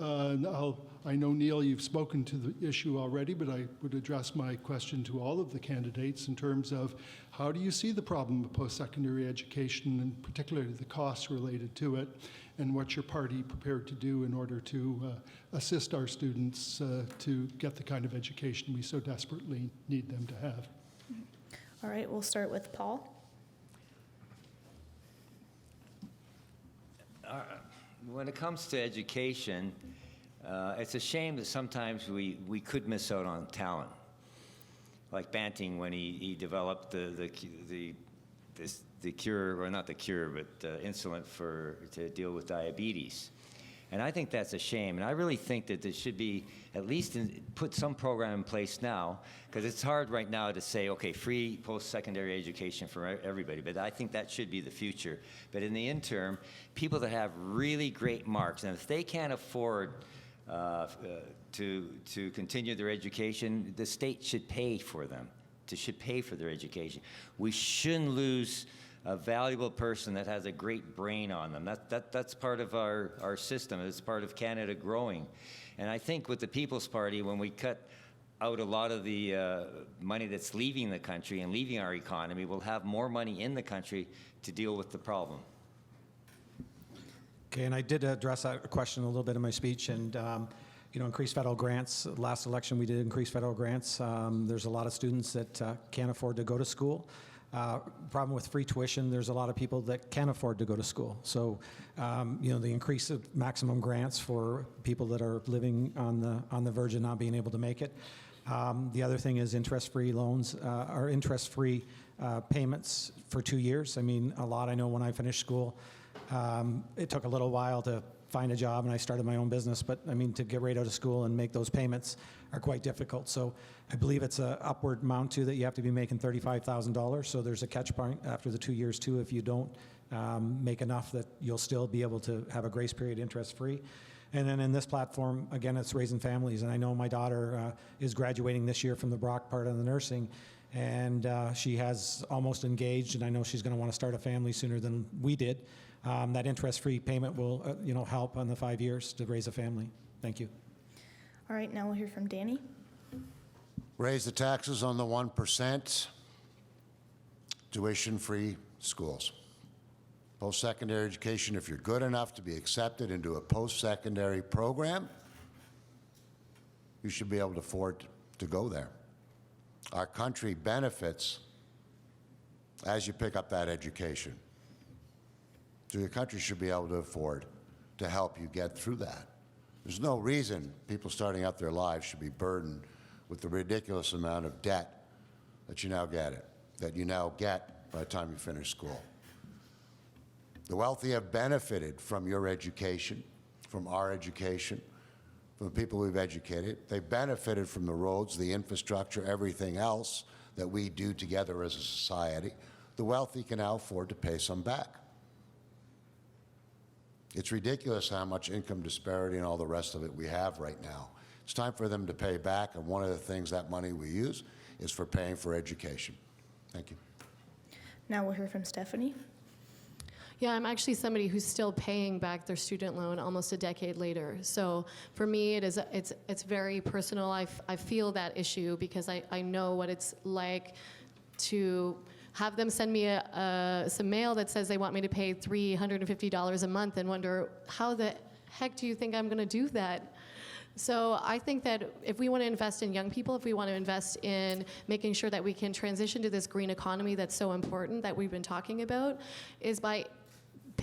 I know, Neil, you've spoken to the issue already, but I would address my question to all of the candidates in terms of how do you see the problem of post-secondary education, and particularly the costs related to it, and what's your party prepared to do in order to assist our students to get the kind of education we so desperately need them to have? All right, we'll start with Paul. When it comes to education, it's a shame that sometimes we could miss out on talent. Like Banting, when he developed the cure, or not the cure, but insulin to deal with diabetes. And I think that's a shame. And I really think that there should be at least put some program in place now, because it's hard right now to say, okay, free post-secondary education for everybody, but I think that should be the future. But in the interim, people that have really great marks, and if they can't afford to continue their education, the state should pay for them, should pay for their education. We shouldn't lose a valuable person that has a great brain on them. That's part of our system. It's part of Canada growing. And I think with the People's Party, when we cut out a lot of the money that's leaving the country and leaving our economy, we'll have more money in the country to deal with the problem. Okay, and I did address that question a little bit in my speech, and increased federal grants. Last election, we did increase federal grants. There's a lot of students that can't afford to go to school. Problem with free tuition, there's a lot of people that can't afford to go to school. So, the increase of maximum grants for people that are living on the verge of not being able to make it. The other thing is interest-free loans, or interest-free payments for 2 years. I mean, I know when I finished school, it took a little while to find a job, and I started my own business, but I mean, to get right out of school and make those payments are quite difficult. So I believe it's an upward amount too, that you have to be making $35,000. So there's a catch point after the 2 years too. If you don't make enough, that you'll still be able to have a grace period interest-free. And then in this platform, again, it's raising families. And I know my daughter is graduating this year from the Brock part of the nursing, and she has almost engaged, and I know she's going to want to start a family sooner than we did. That interest-free payment will, help on the 5 years to raise a family. Thank you. All right, now we'll hear from Danny. Raise the taxes on the 1%, tuition-free schools. Post-secondary education, if you're good enough to be accepted into a post-secondary program, you should be able to afford to go there. Our country benefits as you pick up that education. So your country should be able to afford to help you get through that. There's no reason people starting out their lives should be burdened with the ridiculous amount of debt that you now get by the time you finish school. The wealthy have benefited from your education, from our education, from the people we've educated. They've benefited from the roads, the infrastructure, everything else that we do together as a society. The wealthy can now afford to pay some back. It's ridiculous how much income disparity and all the rest of it we have right now. It's time for them to pay back, and one of the things that money we use is for paying for education. Thank you. Now we'll hear from Stephanie. Yeah, I'm actually somebody who's still paying back their student loan almost a decade later. So for me, it's very personal. I feel that issue because I know what it's like to have them send me some mail that says they want me to pay $350 a month and wonder, how the heck do you think I'm going to do that? So I think that if we want to invest in young people, if we want to invest in making sure that we can transition to this green economy that's so important that we've been talking about, is by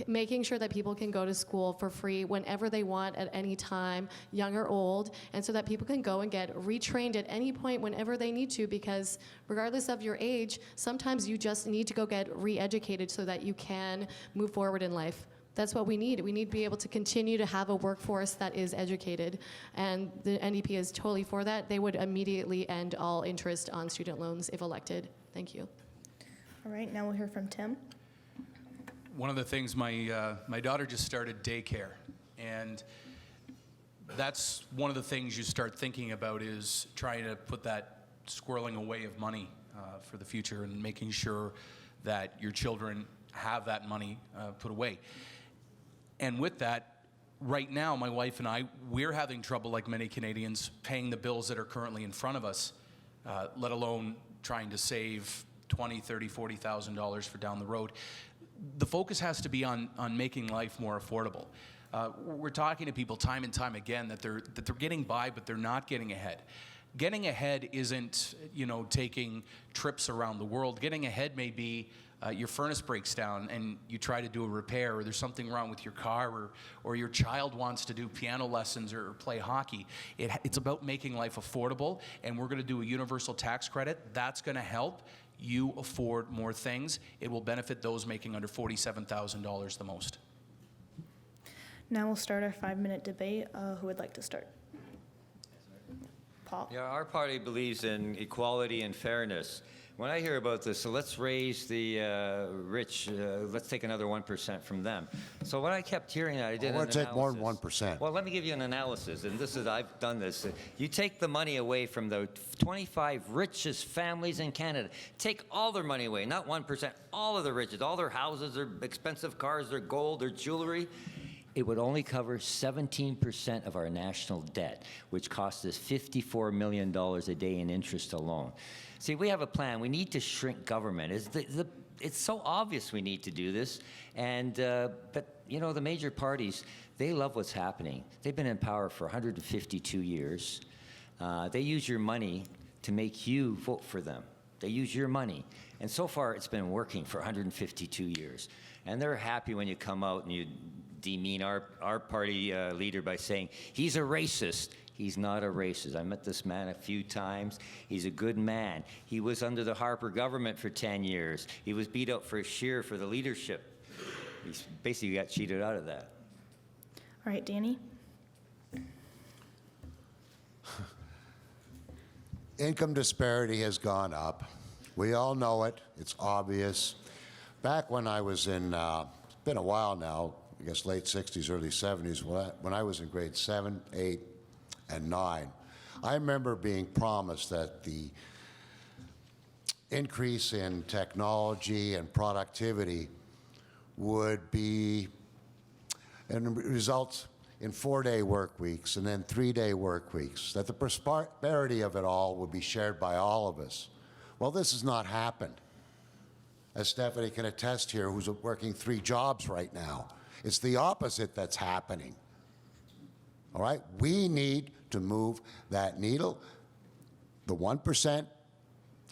making sure that people can go to school for free whenever they want at any time, young or old, and so that people can go and get retrained at any point whenever they need to, because regardless of your age, sometimes you just need to go get re-educated so that you can move forward in life. That's what we need. We need to be able to continue to have a workforce that is educated, and the NDP is totally for that. They would immediately end all interest on student loans if elected. Thank you. All right, now we'll hear from Tim. One of the things, my daughter just started daycare, and that's one of the things you start thinking about, is trying to put that squirreling away of money for the future and making sure that your children have that money put away. And with that, right now, my wife and I, we're having trouble, like many Canadians, paying the bills that are currently in front of us, let alone trying to save $20,000, $30,000, $40,000 for down the road. The focus has to be on making life more affordable. We're talking to people time and time again that they're getting by, but they're not getting ahead. Getting ahead isn't, taking trips around the world. Getting ahead may be your furnace breaks down and you try to do a repair, or there's something wrong with your car, or your child wants to do piano lessons or play hockey. It's about making life affordable, and we're going to do a universal tax credit. That's going to help you afford more things. It will benefit those making under $47,000 the most. Now we'll start our 5-minute debate. Who would like to start? Paul? Yeah, our party believes in equality and fairness. When I hear about this, so let's raise the rich, let's take another 1% from them. So when I kept hearing that, I did an analysis. We'll take more than 1%. Well, let me give you an analysis, and this is, I've done this. You take the money away from the 25 richest families in Canada. Take all their money away, not 1%, all of the riches, all their houses, their expensive cars, their gold, their jewelry. It would only cover 17% of our national debt, which costs us $54 million a day in interest alone. See, we have a plan. We need to shrink government. It's so obvious we need to do this. And, but, the major parties, they love what's happening. They've been in power for 152 years. They use your money to make you vote for them. They use your money. And so far, it's been working for 152 years. And they're happy when you come out and you demean our party leader by saying, he's a racist. He's not a racist. I met this man a few times. He's a good man. He was under the Harper government for 10 years. He was beat up for Scheer for the leadership. He basically got cheated out of that. All right, Danny? Income disparity has gone up. We all know it. It's obvious. Back when I was in, it's been a while now, I guess late 60s, early 70s, when I was in grade 7, 8, and 9, I remember being promised that the increase in technology and productivity would be, and result in 4-day work weeks and then 3-day work weeks, that the prosperity of it all would be shared by all of us. Well, this has not happened. As Stephanie can attest here, who's working 3 jobs right now. It's the opposite that's happening. All right? We need to move that needle. The 1%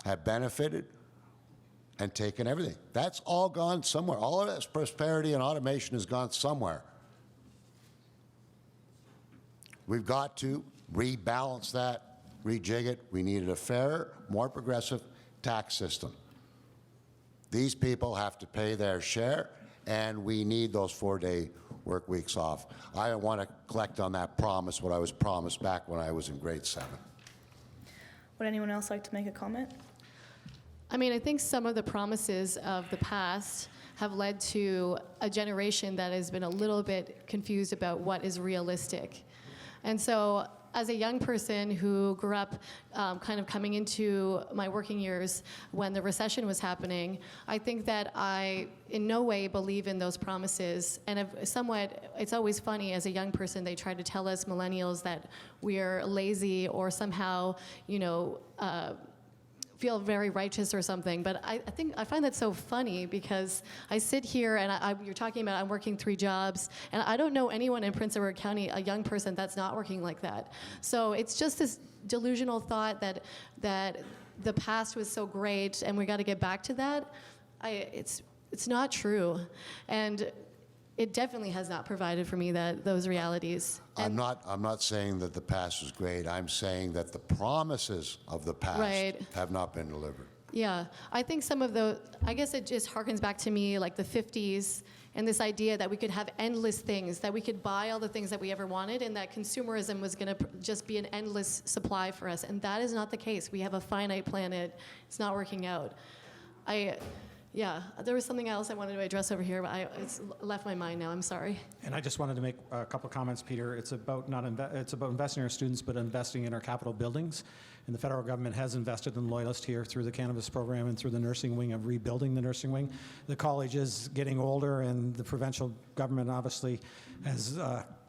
have benefited and taken everything. That's all gone somewhere. All of this prosperity and automation has gone somewhere. We've got to rebalance that, rejig it. We needed a fairer, more progressive tax system. These people have to pay their share, and we need those 4-day work weeks off. I want to collect on that promise, what I was promised back when I was in grade 7. Would anyone else like to make a comment? I mean, I think some of the promises of the past have led to a generation that has been a little bit confused about what is realistic. And so as a young person who grew up kind of coming into my working years when the recession was happening, I think that I in no way believe in those promises. And it's always funny as a young person, they try to tell us millennials that we're lazy or somehow, feel very righteous or something, but I find that so funny because I sit here and you're talking about I'm working 3 jobs, and I don't know anyone in Prince Edward County, a young person that's not working like that. So it's just this delusional thought that the past was so great and we got to get back to that. It's not true, and it definitely has not provided for me those realities. I'm not saying that the past was great. I'm saying that the promises of the past have not been delivered. Yeah, I think I guess it just harkens back to me like the 50s and this idea that we could have endless things, that we could buy all the things that we ever wanted, and that consumerism was going to just be an endless supply for us. And that is not the case. We have a finite planet. It's not working out. Yeah, there was something else I wanted to address over here, but it's left my mind now. I'm sorry. And I just wanted to make a couple of comments, Peter. It's about it's about investing in our students, but investing in our capital buildings. And the federal government has invested in Loyalist here through the cannabis program and through the nursing wing of rebuilding the nursing wing. The college is getting older, and the provincial government obviously has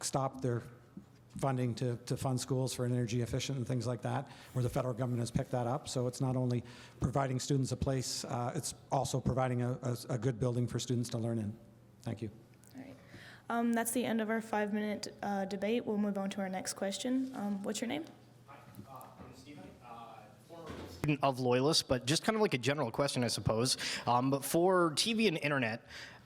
stopped their funding to fund schools for energy efficient and things like that, where the federal government has picked that up. So it's not only providing students a place, it's also providing a good building for students to learn in. Thank you. All right. That's the end of our 5-minute debate. We'll move on to our next question. What's your name? Student of Loyalist, but just kind of like a general question, I suppose. But for TV and internet,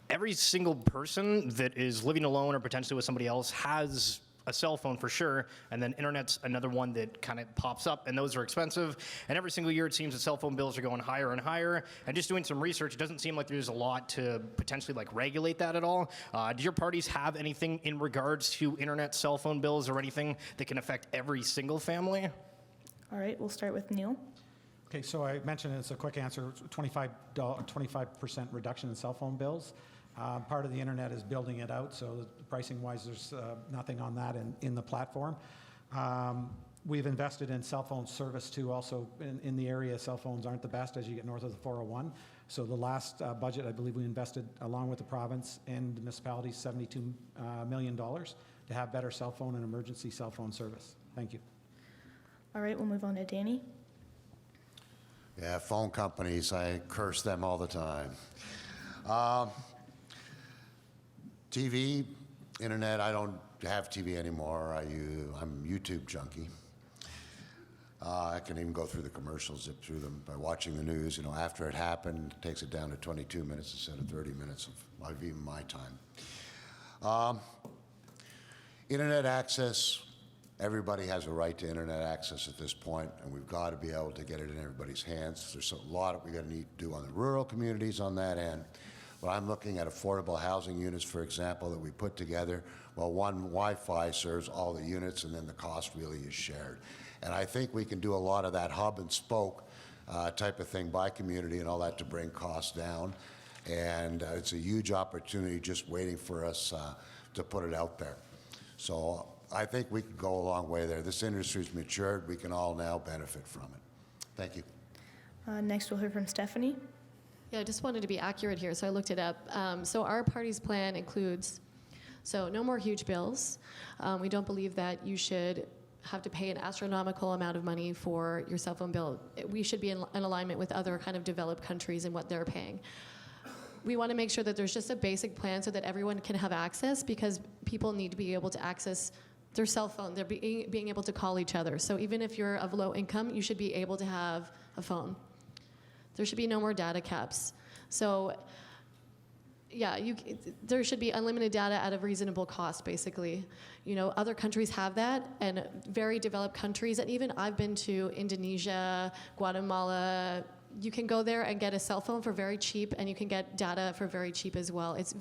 every single person that is living alone or potentially with somebody else has a cell phone for sure, and then internet's another one that kind of pops up, and those are expensive. And every single year it seems that cell phone bills are going higher and higher. And just doing some research, it doesn't seem like there's a lot to potentially like regulate that at all. Do your parties have anything in regards to internet cell phone bills or anything that can affect every single family? All right, we'll start with Neil. Okay, so I mentioned it's a quick answer, 25% reduction in cell phone bills. Part of the internet is building it out, so pricing-wise, there's nothing on that in the platform. We've invested in cell phone service too. Also, in the area, cell phones aren't the best as you get north of the 401. So the last budget, I believe we invested, along with the province and the municipalities, $72 million to have better cell phone and emergency cell phone service. Thank you. All right, we'll move on to Danny. Yeah, phone companies, I curse them all the time. TV, internet, I don't have TV anymore. I'm YouTube junkie. I can even go through the commercials, zip through them by watching the news. You know, after it happened, it takes it down to 22 minutes instead of 30 minutes of even my time. Internet access, everybody has a right to internet access at this point, and we've got to be able to get it in everybody's hands. There's a lot that we got to need to do on the rural communities on that end. But I'm looking at affordable housing units, for example, that we put together. Well, one Wi-Fi serves all the units, and then the cost really is shared. And I think we can do a lot of that hub and spoke type of thing by community and all that to bring costs down. And it's a huge opportunity just waiting for us to put it out there. So I think we can go a long way there. This industry's matured. We can all now benefit from it. Thank you. Next, we'll hear from Stephanie. Yeah, I just wanted to be accurate here, so I looked it up. So our party's plan includes, so no more huge bills. We don't believe that you should have to pay an astronomical amount of money for your cell phone bill. We should be in alignment with other kind of developed countries and what they're paying. We want to make sure that there's just a basic plan so that everyone can have access, because people need to be able to access their cell phone. They're being able to call each other. So even if you're of low income, you should be able to have a phone. There should be no more data caps. So yeah, there should be unlimited data at a reasonable cost, basically. You know, other countries have that, and very developed countries, and even I've been to Indonesia, Guatemala. You can go there and get a cell phone for very cheap, and you can get data for very cheap as well. It's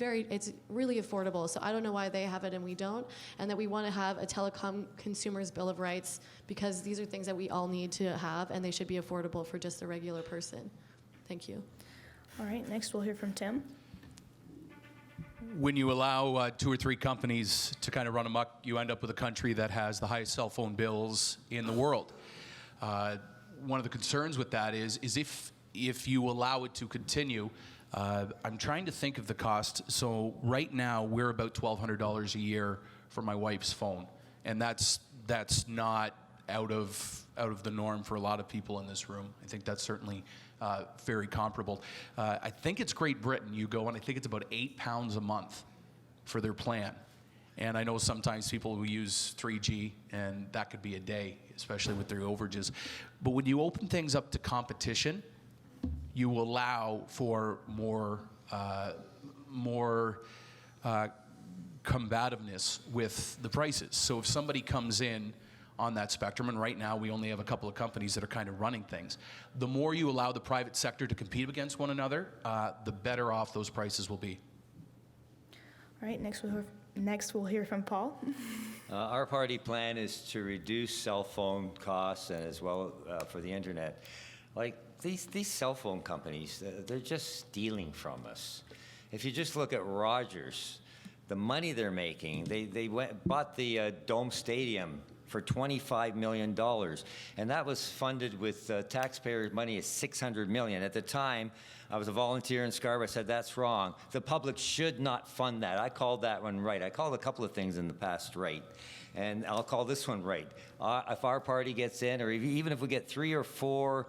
really affordable. So I don't know why they have it and we don't, and that we want to have a telecom consumers bill of rights, because these are things that we all need to have, and they should be affordable for just a regular person. Thank you. All right, next we'll hear from Tim. When you allow 2 or 3 companies to kind of run amok, you end up with a country that has the highest cell phone bills in the world. One of the concerns with that is if you allow it to continue, I'm trying to think of the cost. So right now we're about $1,200 a year for my wife's phone, and that's not out of the norm for a lot of people in this room. I think that's certainly very comparable. I think it's Great Britain. You go, and I think it's about £8 a month for their plan. And I know sometimes people will use 3G, and that could be a day, especially with their overages. But when you open things up to competition, you allow for more combativeness with the prices. So if somebody comes in on that spectrum, and right now we only have a couple of companies that are kind of running things, the more you allow the private sector to compete against one another, the better off those prices will be. All right, next we'll hear from Paul. Our party plan is to reduce cell phone costs and as well for the internet. Like these cell phone companies, they're just stealing from us. If you just look at Rogers, the money they're making, they bought the Dome Stadium for $25 million, and that was funded with taxpayer money of $600 million. At the time, I was a volunteer in Scarborough. I said, that's wrong. The public should not fund that. I called that one right. I called a couple of things in the past right, and I'll call this one right. If our party gets in, or even if we get 3 or 4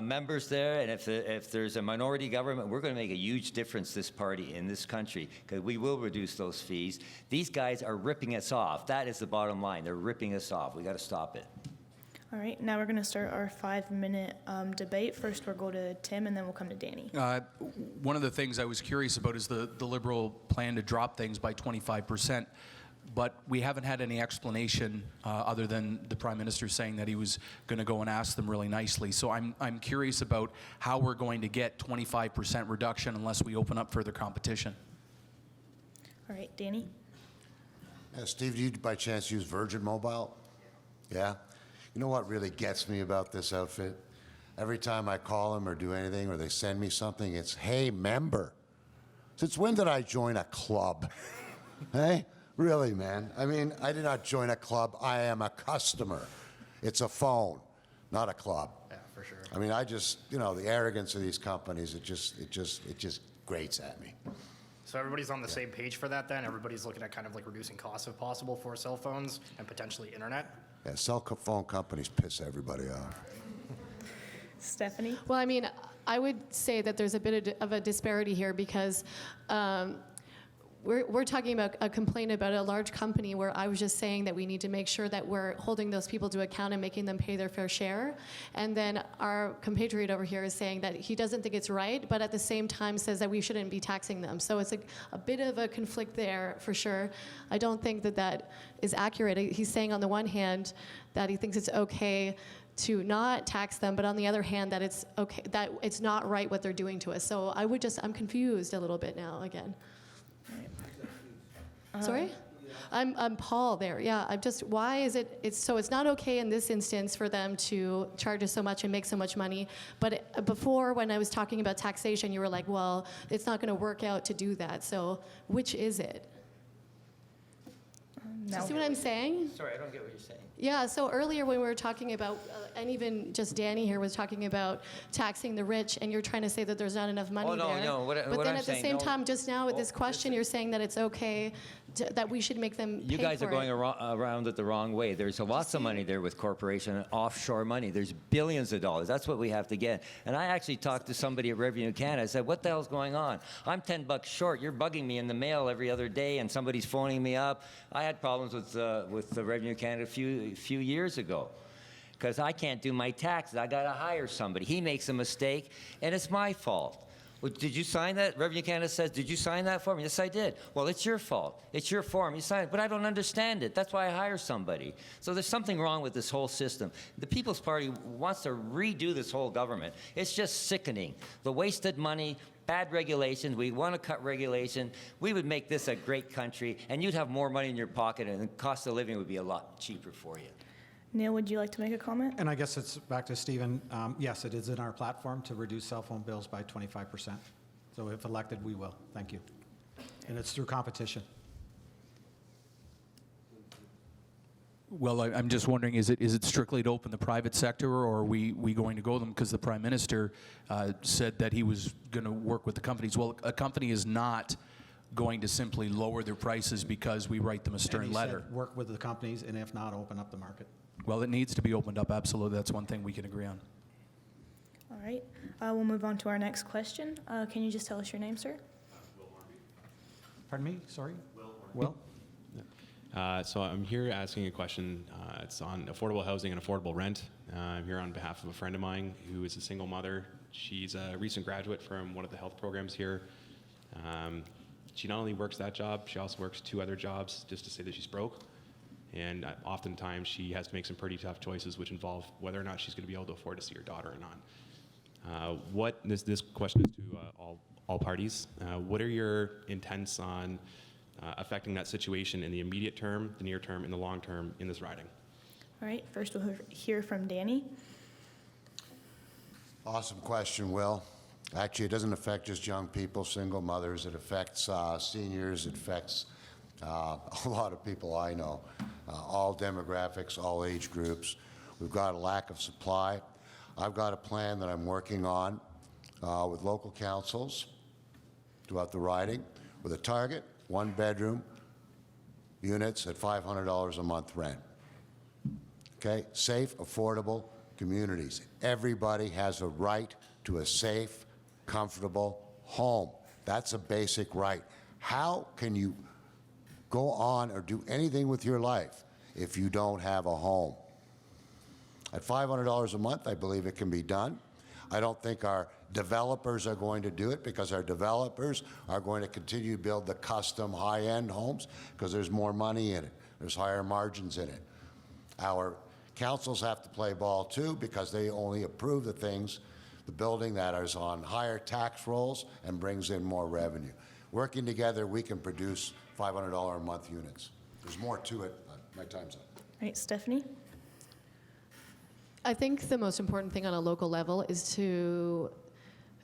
members there, and if there's a minority government, we're going to make a huge difference, this party, in this country, because we will reduce those fees. These guys are ripping us off. That is the bottom line. They're ripping us off. We got to stop it. All right, now we're going to start our 5-minute debate. First, we'll go to Tim, and then we'll come to Danny. One of the things I was curious about is the Liberal plan to drop things by 25%, but we haven't had any explanation other than the Prime Minister saying that he was going to go and ask them really nicely. So I'm curious about how we're going to get 25% reduction unless we open up further competition. All right, Danny? Steve, do you by chance use Virgin Mobile? Yeah? You know what really gets me about this outfit? Every time I call them or do anything or they send me something, it's, hey, member. Since when did I join a club? Hey? Really, man? I mean, I did not join a club. I am a customer. It's a phone, not a club. Yeah, for sure. I mean, I just, you know, the arrogance of these companies, it just grates at me. So everybody's on the same page for that then? Everybody's looking at kind of like reducing costs if possible for cell phones and potentially internet? Yeah, phone companies piss everybody off. Stephanie? Well, I mean, I would say that there's a bit of a disparity here because we're talking about a complaint about a large company where I was just saying that we need to make sure that we're holding those people to account and making them pay their fair share. And then our compatriot over here is saying that he doesn't think it's right, but at the same time says that we shouldn't be taxing them. So it's a bit of a conflict there for sure. I don't think that that is accurate. He's saying on the one hand that he thinks it's okay to not tax them, but on the other hand that it's okay, that it's not right what they're doing to us. So I'm confused a little bit now again. Sorry? I'm Paul there. Yeah, why is it's not okay in this instance for them to charge us so much and make so much money, but before when I was talking about taxation, you were like, well, it's not going to work out to do that. So which is it? Do you see what I'm saying? Sorry, I don't get what you're saying. Yeah, so earlier when we were talking about, and even just Danny here was talking about taxing the rich, and you're trying to say that there's not enough money there. No. But what then I'm at the saying, same no. time, just now with this question, you're saying that it's okay that we should make them pay You guys for are going it. around it the wrong way. There's lots of money there with corporation and offshore money. There's billions of dollars. That's what we have to get. And I actually talked to somebody at Revenue Canada. I said, what the hell's going on? I'm $10 short. You're bugging me in the mail every other day, and somebody's phoning me up. I had problems with the Revenue Canada a few years ago because I can't do my taxes. I got to hire somebody. He makes a mistake, and it's my fault. Well, did you sign that? Revenue Canada says, did you sign that form? Yes, I did. Well, it's your fault. It's your form. You signed it. But I don't understand it. That's why I hire somebody. So there's something wrong with this whole system. The People's Party wants to redo this whole government. It's just sickening. The wasted money, bad regulations. We want to cut regulation. We would make this a great country, and you'd have more money in your pocket, and the cost of living would be a lot cheaper for you. Neil, would you like to make a comment? And I guess it's back to Stephen. Yes, it is in our platform to reduce cell phone bills by 25%. So if elected, we will. Thank you. And it's through competition. Well, I'm just wondering, is it strictly to open the private sector, or are we going to go them? Because the Prime Minister said that he was going to work with the companies. Well, a company is not going to simply lower their prices because we write them a stern And he letter. said work with the companies, and if not, open up the market. Well, it needs to be opened up, absolutely. That's one thing we can agree on. All right, we'll move on to our next question. Can you just tell us your name, sir? Pardon me? Sorry? Will? So I'm here asking a question. It's on affordable housing and affordable rent. I'm here on behalf of a friend of mine who is a single mother. She's a recent graduate from one of the health programs here. She not only works that job, she also works 2 other jobs just to say that she's broke. And oftentimes she has to make some pretty tough choices which involve whether or not she's going to be able to afford to see her daughter or not. This question is to all parties. What are your intents on affecting that situation in the immediate term, the near term, and the long term in this riding? All right, first we'll hear from Danny. Awesome question, Will. Actually, it doesn't affect just young people, single mothers. It affects seniors. It affects a lot of people I know, all demographics, all age groups. We've got a lack of supply. I've got a plan that I'm working on with local councils throughout the riding with a target, one-bedroom units at $500 a month rent. Okay? Safe, affordable communities. Everybody has a right to a safe, comfortable home. That's a basic right. How can you go on or do anything with your life if you don't have a home? At $500 a month, I believe it can be done. I don't think our developers are going to do it because our developers are going to continue to build the custom high-end homes because there's more money in it. There's higher margins in it. Our councils have to play ball too because they only approve the things, the building that is on higher tax rolls and brings in more revenue. Working together, we can produce $500 a month units. There's more to it, but my time's up. All right, Stephanie? I think the most important thing on a local level is to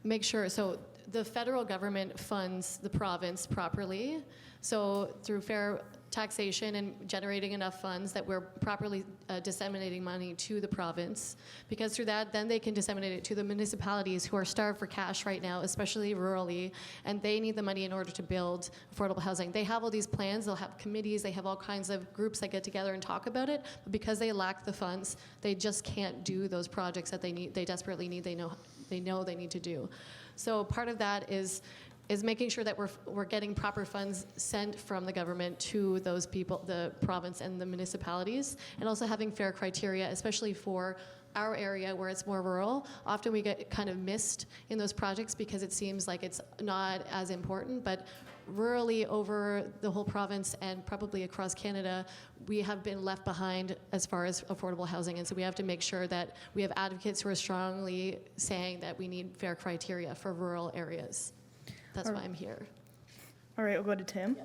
make sure, so the federal government funds the province properly, so through fair taxation and generating enough funds that we're properly disseminating money to the province, because through that, then they can disseminate it to the municipalities who are starved for cash right now, especially rurally, and they need the money in order to build affordable housing. They have all these plans, they'll have committees, they have all kinds of groups that get together and talk about it, but because they lack the funds, they just can't do those projects that they desperately need, they know they need to do. So part of that is making sure that we're getting proper funds sent from the government to those people, the province and the municipalities, and also having fair criteria, especially for our area where it's more rural. Often we get kind of missed in those projects because it seems like it's not as important, but rurally over the whole province and probably across Canada, we have been left behind as far as affordable housing, and so we have to make sure that we have advocates who are strongly saying that we need fair criteria for rural areas. That's why I'm here. All right, we'll go to Tim.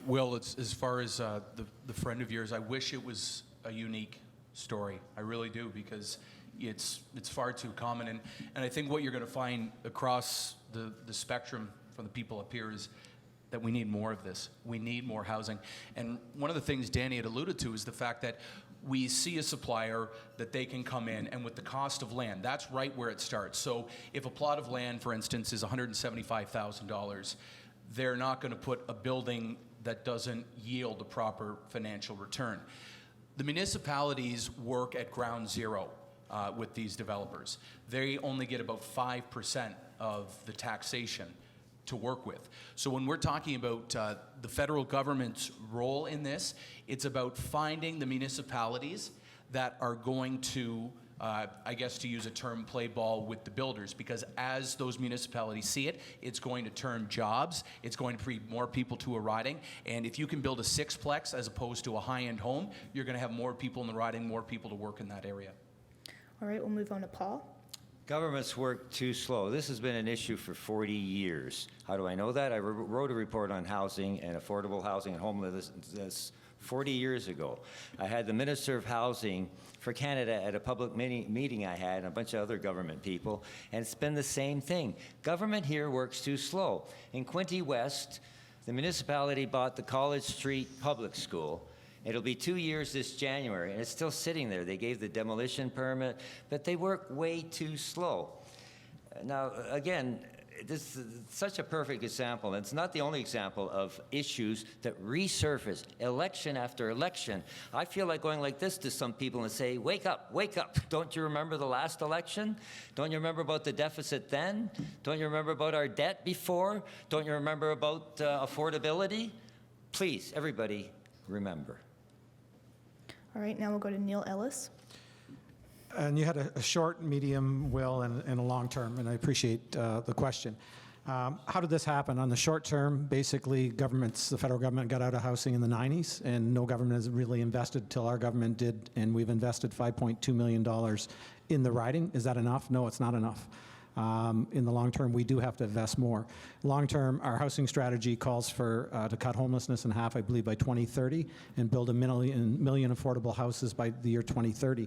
Will, as far as the friend of yours, I wish it was a unique story. I really do, because it's far too common. And I think what you're going to find across the spectrum from the people up here is that we need more of this. We need more housing. And one of the things Danny had alluded to is the fact that we see a supplier that they can come in, and with the cost of land, that's right where it starts. So if a plot of land, for instance, is $175,000, they're not going to put a building that doesn't yield a proper financial return. The municipalities work at ground zero with these developers. They only get about 5% of the taxation to work with. So when we're talking about the federal government's role in this, it's about finding the municipalities that are going to, I guess to use a term, play ball with the builders, because as those municipalities see it, it's going to turn jobs, it's going to bring more people to a riding, and if you can build a sixplex as opposed to a high-end home, you're going to have more people in the riding, more people to work in that area. All right, we'll move on to Paul. Governments work too slow. This has been an issue for 40 years. How do I know that? I wrote a report on housing and affordable housing and homelessness 40 years ago. I had the Minister of Housing for Canada at a public meeting I had, and a bunch of other government people, and it's been the same thing. Government here works too slow. In Quinte West, the municipality bought the College Street Public School. It'll be 2 years this January, and it's still sitting there. They gave the demolition permit, but they work way too slow. Now, again, this is such a perfect example, and it's not the only example of issues that resurface election after election. I feel like going like this to some people and say, wake up, wake up. Don't you remember the last election? Don't you remember about the deficit then? Don't you remember about our debt before? Don't you remember about affordability? Please, everybody, remember. All right, now we'll go to Neil Ellis. And you had a short, medium, Will, and a long term, and I appreciate the question. How did this happen? On the short term, basically, the federal government got out of housing in the 90s, and no government has really invested till our government did, and we've invested $5.2 million in the riding. Is that enough? No, it's not enough. In the long term, we do have to invest more. Long term, our housing strategy calls for to cut homelessness in half, I believe, by 2030, and build a million affordable houses by the year 2030.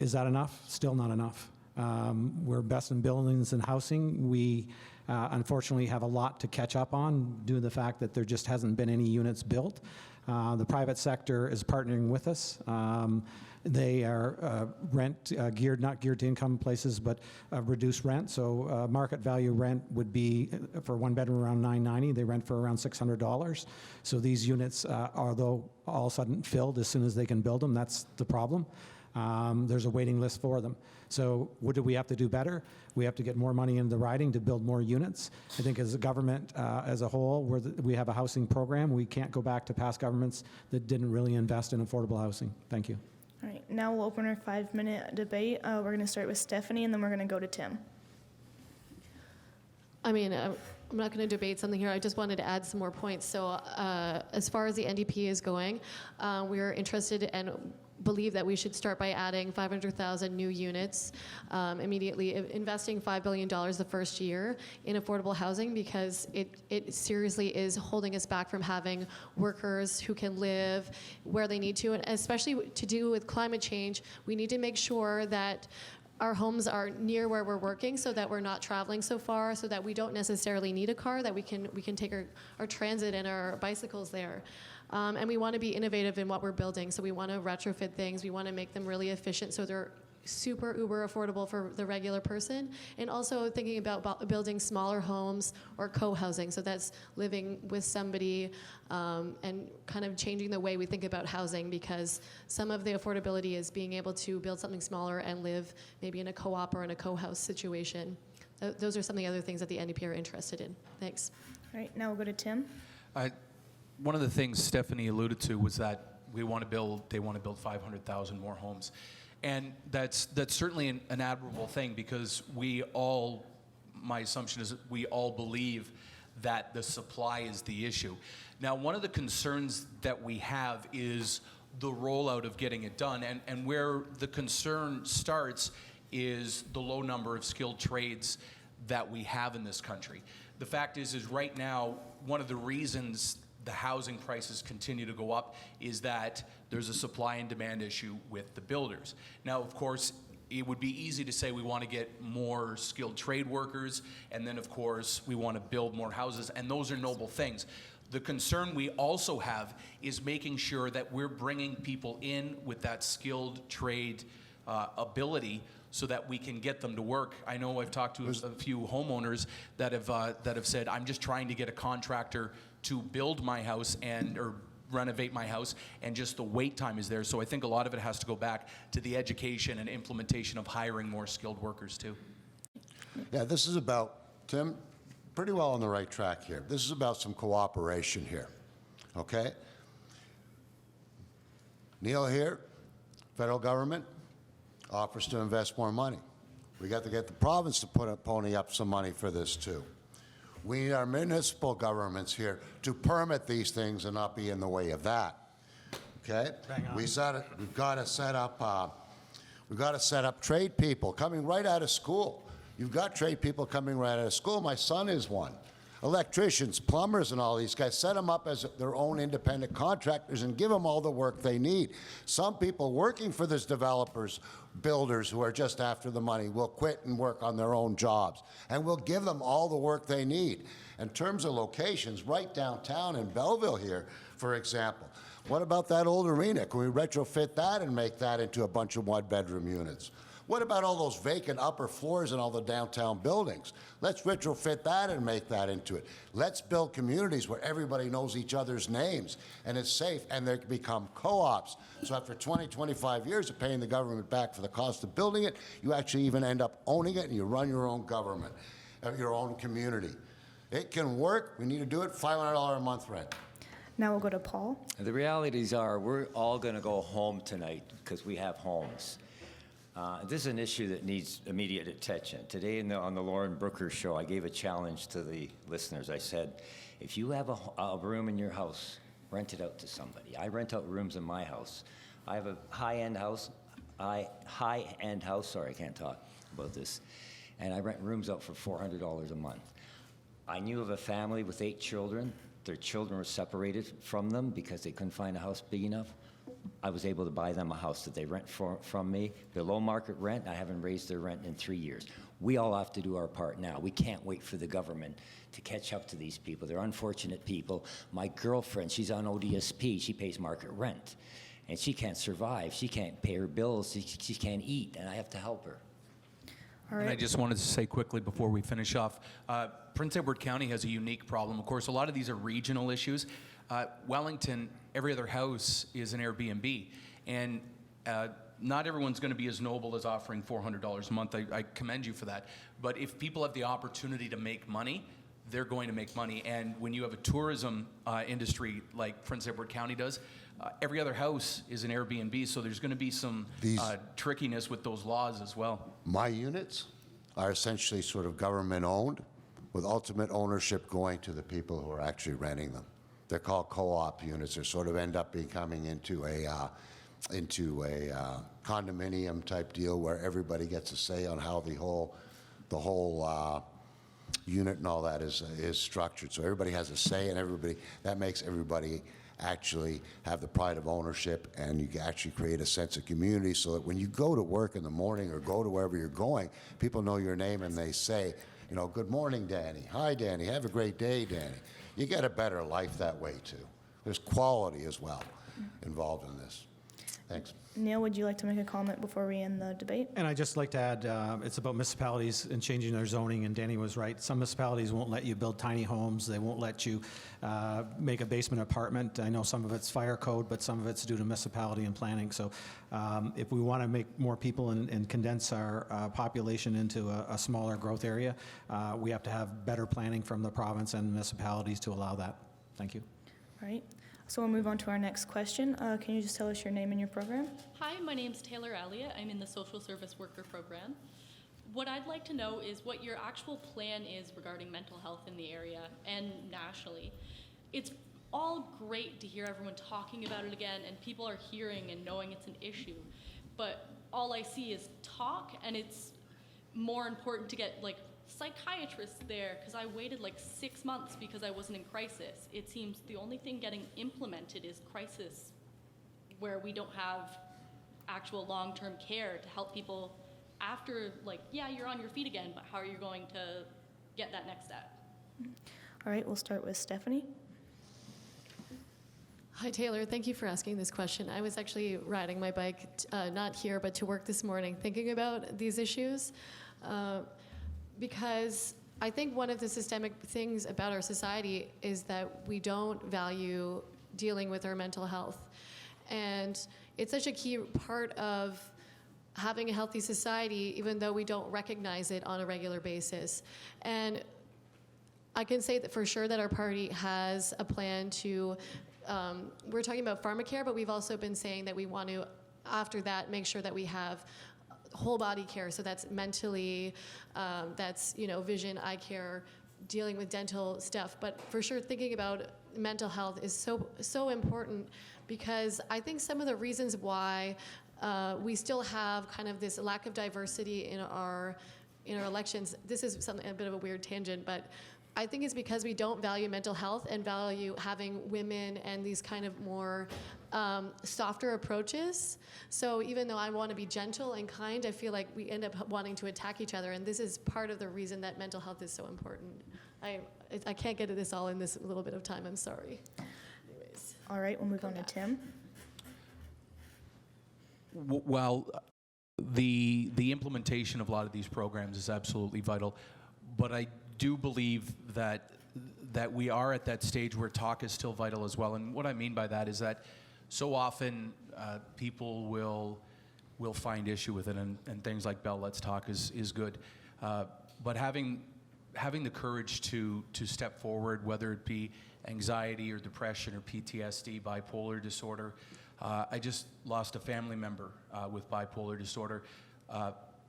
Is that enough? Still not enough. We're best in buildings and housing. We unfortunately have a lot to catch up on due to the fact that there just hasn't been any units built. The private sector is partnering with us. They are geared, not geared to income places, but reduced rent. So market value rent would be for one bedroom around $990. They rent for around $600. So these units, although all of a sudden filled as soon as they can build them, that's the problem. There's a waiting list for them. So what do we have to do better? We have to get more money into the riding to build more units. I think as a government as a whole, we have a housing program. We can't go back to past governments that didn't really invest in affordable housing. Thank you. All right, now we'll open our 5-minute debate. We're going to start with Stephanie, and then we're going to go to Tim. I mean, I'm not going to debate something here. I just wanted to add some more points. So as far as the NDP is going, we're interested and believe that we should start by adding 500,000 new units immediately, investing $5 billion the first year in affordable housing, because it seriously is holding us back from having workers who can live where they need to. And especially to do with climate change, we need to make sure that our homes are near where we're working, so that we're not traveling so far, so that we don't necessarily need a car, that we can take our transit and our bicycles there. And we want to be innovative in what we're building. So we want to retrofit things. We want to make them really efficient so they're super uber affordable for the regular person. And also thinking about building smaller homes or co-housing. So that's living with somebody and kind of changing the way we think about housing, because some of the affordability is being able to build something smaller and live maybe in a co-op or in a co-house situation. Those are some of the other things that the NDP are interested in. Thanks. All right, now we'll go to Tim. One of the things Stephanie alluded to was that they want to build 500,000 more homes. And that's certainly an admirable thing, because my assumption is that we all believe that the supply is the issue. Now, one of the concerns that we have is the rollout of getting it done. And where the concern starts is the low number of skilled trades that we have in this country. The fact is right now, one of the reasons the housing prices continue to go up is that there's a supply and demand issue with the builders. Now, of course, it would be easy to say we want to get more skilled trade workers, and then, of course, we want to build more houses, and those are noble things. The concern we also have is making sure that we're bringing people in with that skilled trade ability, so that we can get them to work. I know I've talked to a few homeowners that have said, I'm just trying to get a contractor to build my house or renovate my house, and just the wait time is there. So I think a lot of it has to go back to the education and implementation of hiring more skilled workers too. Yeah, this is about, Tim, pretty well on the right track here. This is about some cooperation here, okay? Neil here, federal government, offers to invest more money. We got to get the province to pony up some money for this too. We need our municipal governments here to permit these things and not be in the way of that. Okay? We've got to set up trade people coming right out of school. You've got trade people coming right out of school. My son is one. Electricians, plumbers, and all these guys, set them up as their own independent contractors and give them all the work they need. Some people working for these developers, builders who are just after the money, will quit and work on their own jobs, and we'll give them all the work they need. In terms of locations, right downtown in Belleville here, for example, what about that old arena? Can we retrofit that and make that into a bunch of one-bedroom units? What about all those vacant upper floors in all the downtown buildings? Let's retrofit that and make that into it. Let's build communities where everybody knows each other's names and it's safe, and they can become co-ops. So after 20, 25 years of paying the government back for the cost of building it, you actually even end up owning it, and you run your own government, your own community. It can work. We need to do it. $500 a month rent. Now we'll go to Paul. The realities are we're all going to go home tonight because we have homes. This is an issue that needs immediate attention. Today on the Lauren Brooker show, I gave a challenge to the listeners. I said, if you have a room in your house, rent it out to somebody. I rent out rooms in my house. I have a high-end house, sorry, I can't talk about this, and I rent rooms out for $400 a month. I knew of a family with 8 children. Their children were separated from them because they couldn't find a house big enough. I was able to buy them a house that they rent from me below market rent. I haven't raised their rent in 3 years. We all have to do our part now. We can't wait for the government to catch up to these people. They're unfortunate people. My girlfriend, she's on ODSP. She pays market rent, and she can't survive. She can't pay her bills. She can't eat, and I have to help her. All And I right. just wanted to say quickly before we finish off, Prince Edward County has a unique problem. Of course, a lot of these are regional issues. Wellington, every other house is an Airbnb, and not everyone's going to be as noble as offering $400 a month. I commend you for that. But if people have the opportunity to make money, they're going to make money. And when you have a tourism industry like Prince Edward County does, every other house is an Airbnb, so there's going to be some trickiness with those laws as well. My units are essentially sort of government-owned, with ultimate ownership going to the people who are actually renting them. They're called co-op units. They sort of end up becoming into a condominium type deal where everybody gets a say on how the whole unit and all that is structured. So everybody has a say, and that makes everybody actually have the pride of ownership, and you can actually create a sense of community so that when you go to work in the morning or go to wherever you're going, people know your name and they say, you know, good morning, Danny. Hi, Danny. Have a great day, Danny. You get a better life that way, too. There's quality as well involved in this. Thanks. Neil, would you like to make a comment before we end the debate? And I'd just like to add, it's about municipalities and changing their zoning, and Danny was right. Some municipalities won't let you build tiny homes. They won't let you make a basement apartment. I know some of it's fire code, but some of it's due to municipality and planning. So if we want to make more people and condense our population into a smaller growth area, we have to have better planning from the province and municipalities to allow that. Thank you. All right. So we'll move on to our next question. Can you just tell us your name and your program? Hi, my name's Taylor Elliott. I'm in the Social Service Worker Program. What I'd like to know is what your actual plan is regarding mental health in the area and nationally. It's all great to hear everyone talking about it again and people are hearing and knowing it's an issue, but all I see is talk, and it's more important to get like psychiatrists there, because I waited like 6 months because I wasn't in crisis. It seems the only thing getting implemented is crisis, where we don't have actual long-term care to help people after, like, yeah, you're on your feet again, but how are you going to get that next step? All right, we'll start with Stephanie. Hi, Taylor. Thank you for asking this question. I was actually riding my bike, not here, but to work this morning, thinking about these issues. Because I think one of the systemic things about our society is that we don't value dealing with our mental health. And it's such a key part of having a healthy society, even though we don't recognize it on a regular basis. And I can say that for sure that our party has a plan to, we're talking about pharmacare, but we've also been saying that we want to, after that, make sure that we have whole body care. So that's mentally, that's, you know, vision, eye care, dealing with dental stuff. But for sure, thinking about mental health is so important, because I think some of the reasons why we still have kind of this lack of diversity in our elections. This is a bit of a weird tangent, but I think it's because we don't value mental health and value having women and these kind of more softer approaches. So even though I want to be gentle and kind, I feel like we end up wanting to attack each other, and this is part of the reason that mental health is so important. I can't get to this all in this little bit of time, I'm sorry. Anyways. All right, we'll move on to Tim. Well, the implementation of a lot of these programs is absolutely vital, but I do believe that we are at that stage where talk is still vital as well. And what I mean by that is that so often people will find issue with it, and things like Bell Let's Talk is good. But having the courage to step forward, whether it be anxiety or depression or PTSD, bipolar disorder. I just lost a family member with bipolar disorder.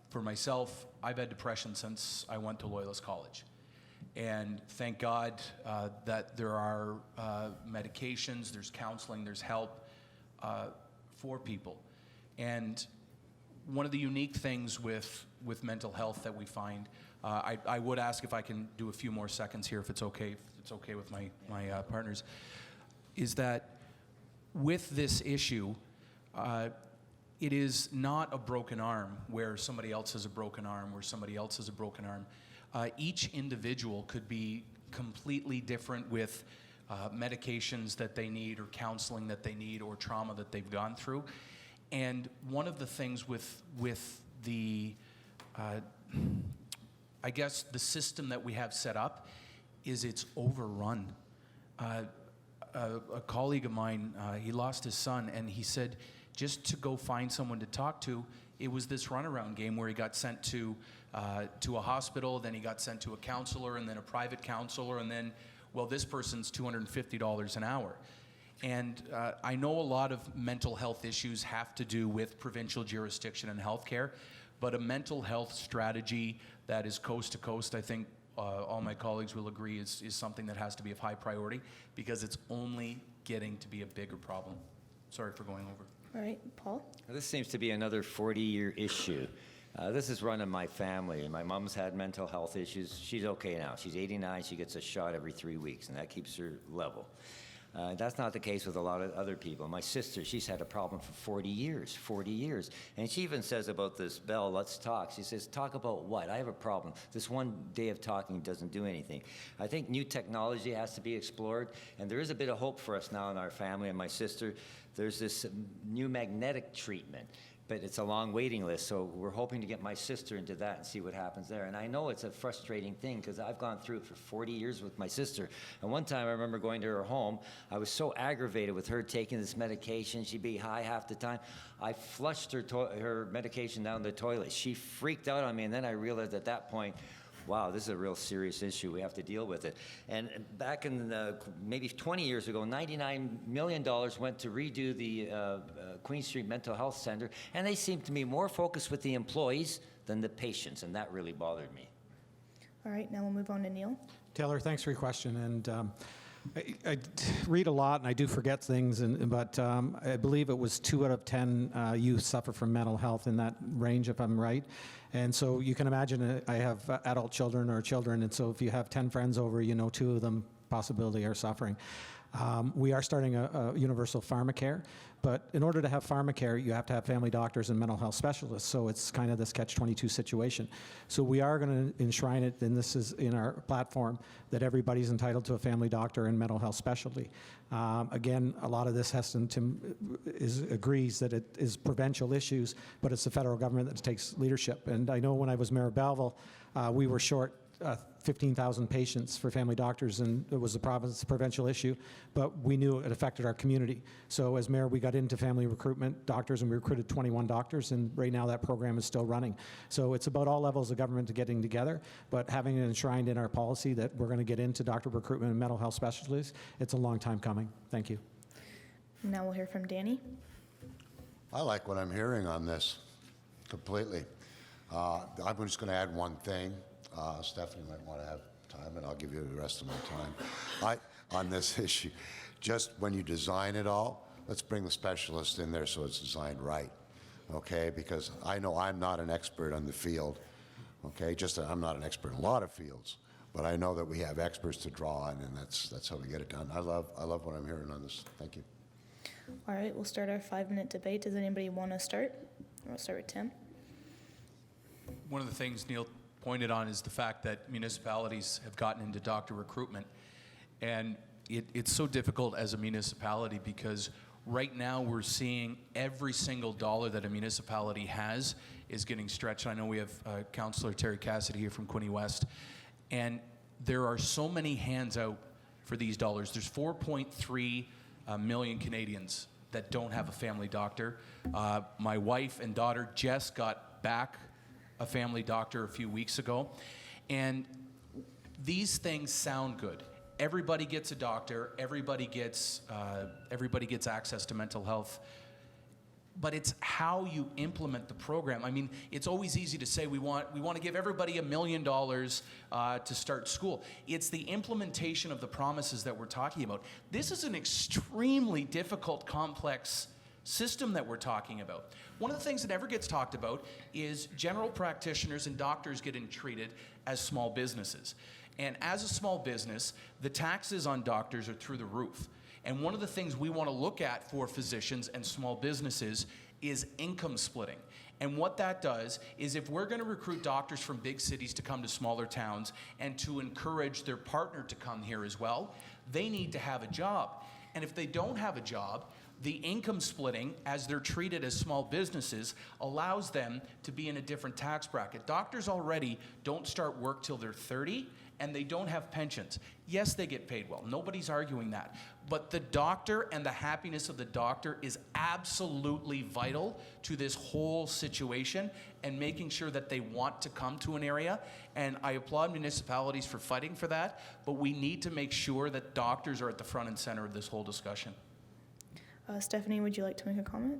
For myself, I've had depression since I went to Loyalist College. And thank God that there are medications, there's counseling, there's help for people. And one of the unique things with mental health that we find, I would ask if I can do a few more seconds here, if it's okay with my partners, is that with this issue, it is not a broken arm where somebody else has a broken arm, where somebody else has a broken arm. Each individual could be completely different with medications that they need, or counseling that they need, or trauma that they've gone through. And one of the things with the, I guess, the system that we have set up is it's overrun. A colleague of mine, he lost his son, and he said just to go find someone to talk to, it was this runaround game where he got sent to a hospital, then he got sent to a counselor, and then a private counselor, and then, well, this person's $250 an hour. And I know a lot of mental health issues have to do with provincial jurisdiction and healthcare, but a mental health strategy that is coast to coast, I think all my colleagues will agree, is something that has to be of high priority, because it's only getting to be a bigger problem. Sorry for going over. All right, Paul? This seems to be another 40-year issue. This is run in my family. My mom's had mental health issues. She's okay now. She's 89. She gets a shot every 3 weeks, and that keeps her level. That's not the case with a lot of other people. My sister, she's had a problem for 40 years. And she even says about this, Belle, let's talk. She says, talk about what? I have a problem. This one day of talking doesn't do anything. I think new technology has to be explored, and there is a bit of hope for us now in our family and my sister. There's this new magnetic treatment, but it's a long waiting list, so we're hoping to get my sister into that and see what happens there. And I know it's a frustrating thing, because I've gone through it for 40 years with my sister. And one time I remember going to her home. I was so aggravated with her taking this medication. She'd be high half the time. I flushed her medication down the toilet. She freaked out on me, and then I realized at that point, wow, this is a real serious issue. We have to deal with it. And back in maybe 20 years ago, $99 million went to redo the Queen Street Mental Health Center, and they seemed to be more focused with the employees than the patients, and that really bothered me. All right, now we'll move on to Neil. Taylor, thanks for your question. And I read a lot, and I do forget things, but I believe it was 2 out of 10 youth suffer from mental health, in that range, if I'm right. And so you can imagine, I have adult children or children, and so if you have 10 friends over, 2 of them possibly are suffering. We are starting a universal pharmacare, but in order to have pharmacare, you have to have family doctors and mental health specialists, so it's kind of this catch-22 situation. So we are going to enshrine it, and this is in our platform, that everybody's entitled to a family doctor and mental health specialty. Again, a lot of this agrees that it is provincial issues, but it's the federal government that takes leadership. And I know when I was Mayor of Belleville, we were short 15,000 patients for family doctors, and it was a provincial issue, but we knew it affected our community. So as mayor, we got into family recruitment doctors, and we recruited 21 doctors, and right now that program is still running. So it's about all levels of government getting together, but having it enshrined in our policy that we're going to get into doctor recruitment and mental health specialties, it's a long time coming. Thank you. Now we'll hear from Danny. I like what I'm hearing on this completely. I'm just going to add one thing. Stephanie might want to have time, and I'll give you the rest of my time. On this issue, just when you design it all, let's bring the specialist in there so it's designed right, okay? Because I know I'm not an expert on the field, okay? I'm not an expert in a lot of fields, but I know that we have experts to draw on, and that's how we get it done. I love what I'm hearing on this. Thank you. All right, we'll start our 5-minute debate. Does anybody want to start? We'll start with Tim. One of the things Neil pointed on is the fact that municipalities have gotten into doctor recruitment, and it's so difficult as a municipality, because right now we're seeing every single dollar that a municipality has is getting stretched. I know we have Councillor Terry Cassidy here from Quinte West, and there are so many hands out for these dollars. There's 4.3 million Canadians that don't have a family doctor. My wife and daughter just got back a family doctor a few weeks ago, and these things sound good. Everybody gets a doctor, everybody gets access to mental health, but it's how you implement the program. I mean, it's always easy to say we want to give everybody $1 million to start school. It's the implementation of the promises that we're talking about. This is an extremely difficult, complex system that we're talking about. One of the things that never gets talked about is general practitioners and doctors getting treated as small businesses. And as a small business, the taxes on doctors are through the roof. And one of the things we want to look at for physicians and small businesses is income splitting. And what that does is if we're going to recruit doctors from big cities to come to smaller towns and to encourage their partner to come here as well, they need to have a job. And if they don't have a job, the income splitting, as they're treated as small businesses, allows them to be in a different tax bracket. Doctors already don't start work till they're 30, and they don't have pensions. Yes, they get paid well. Nobody's arguing that. But the doctor and the happiness of the doctor is absolutely vital to this whole situation and making sure that they want to come to an area. And I applaud municipalities for fighting for that, but we need to make sure that doctors are at the front and center of this whole discussion. Stephanie, would you like to make a comment?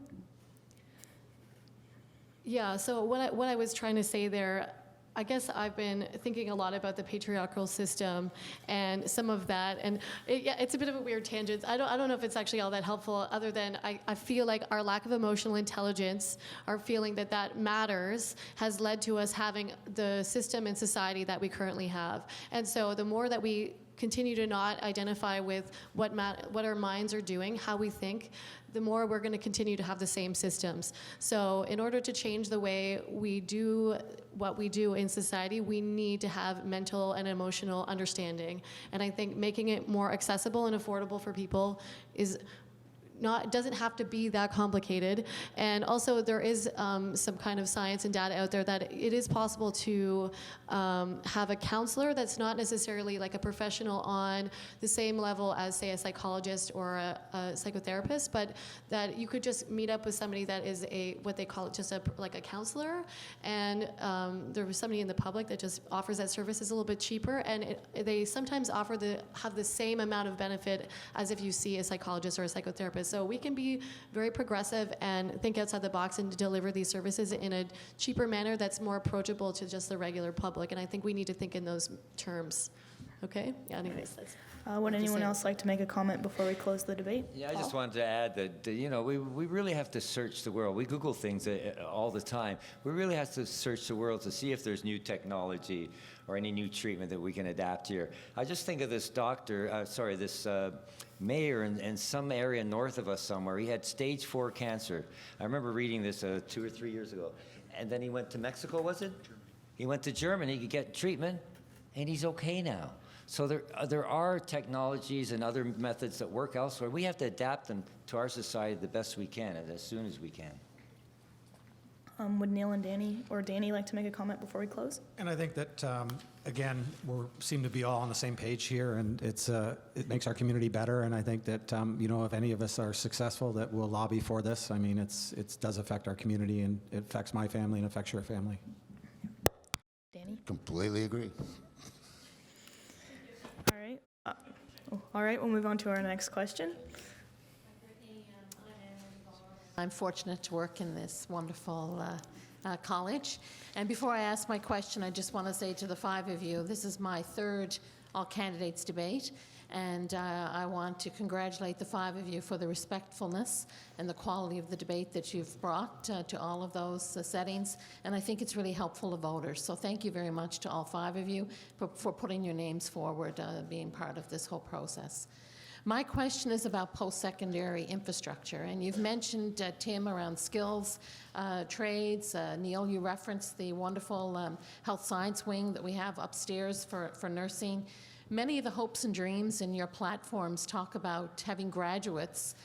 Yeah, so what I was trying to say there, I guess I've been thinking a lot about the patriarchal system and some of that, and it's a bit of a weird tangent. I don't know if it's actually all that helpful, other than I feel like our lack of emotional intelligence, our feeling that that matters, has led to us having the system and society that we currently have. And so the more that we continue to not identify with what our minds are doing, how we think, the more we're going to continue to have the same systems. So in order to change the way we do what we do in society, we need to have mental and emotional understanding. And I think making it more accessible and affordable for people doesn't have to be that complicated. And also there is some kind of science and data out there that it is possible to have a counselor that's not necessarily like a professional on the same level as, say, a psychologist or a psychotherapist, but that you could just meet up with somebody that is what they call it, just like a counselor. And there was somebody in the public that just offers that service. Is a little bit cheaper, and they sometimes have the same amount of benefit as if you see a psychologist or a psychotherapist. So we can be very progressive and think outside the box and deliver these services in a cheaper manner that's more approachable to just the regular public. And I think we need to think in those terms. Okay? Yeah, anyways. That's Would anyone else like to make a comment before we close the debate? Yeah, I just wanted to add that, we really have to search the world. We Google things all the time. We really have to search the world to see if there's new technology or any new treatment that we can adapt here. I just think of this mayor in some area north of us somewhere. He had stage 4 cancer. I remember reading this 2 or 3 years ago. And then he went to Mexico, was it? He went to Germany to get treatment, and he's okay now. So there are technologies and other methods that work elsewhere. We have to adapt them to our society the best we can and as soon as we can. Would Neil and Danny like to make a comment before we close? And I think that, again, we seem to be all on the same page here, and it makes our community better. And I think that, if any of us are successful, that we'll lobby for this. I mean, it does affect our community, and it affects my family and affects your family. Danny? Completely agree. All right. All right, we'll move on to our next question. I'm fortunate to work in this wonderful college. And before I ask my question, I just want to say to the 5 of you, this is my 3rd All Candidates debate. And I want to congratulate the 5 of you for the respectfulness and the quality of the debate that you've brought to all of those settings. And I think it's really helpful to voters. So thank you very much to all 5 of you for putting your names forward, being part of this whole process. My question is about post-secondary infrastructure, and you've mentioned, Tim, around skills, trades. Neil, you referenced the wonderful health science wing that we have upstairs for nursing. Many of the hopes and dreams in your platforms talk about having graduates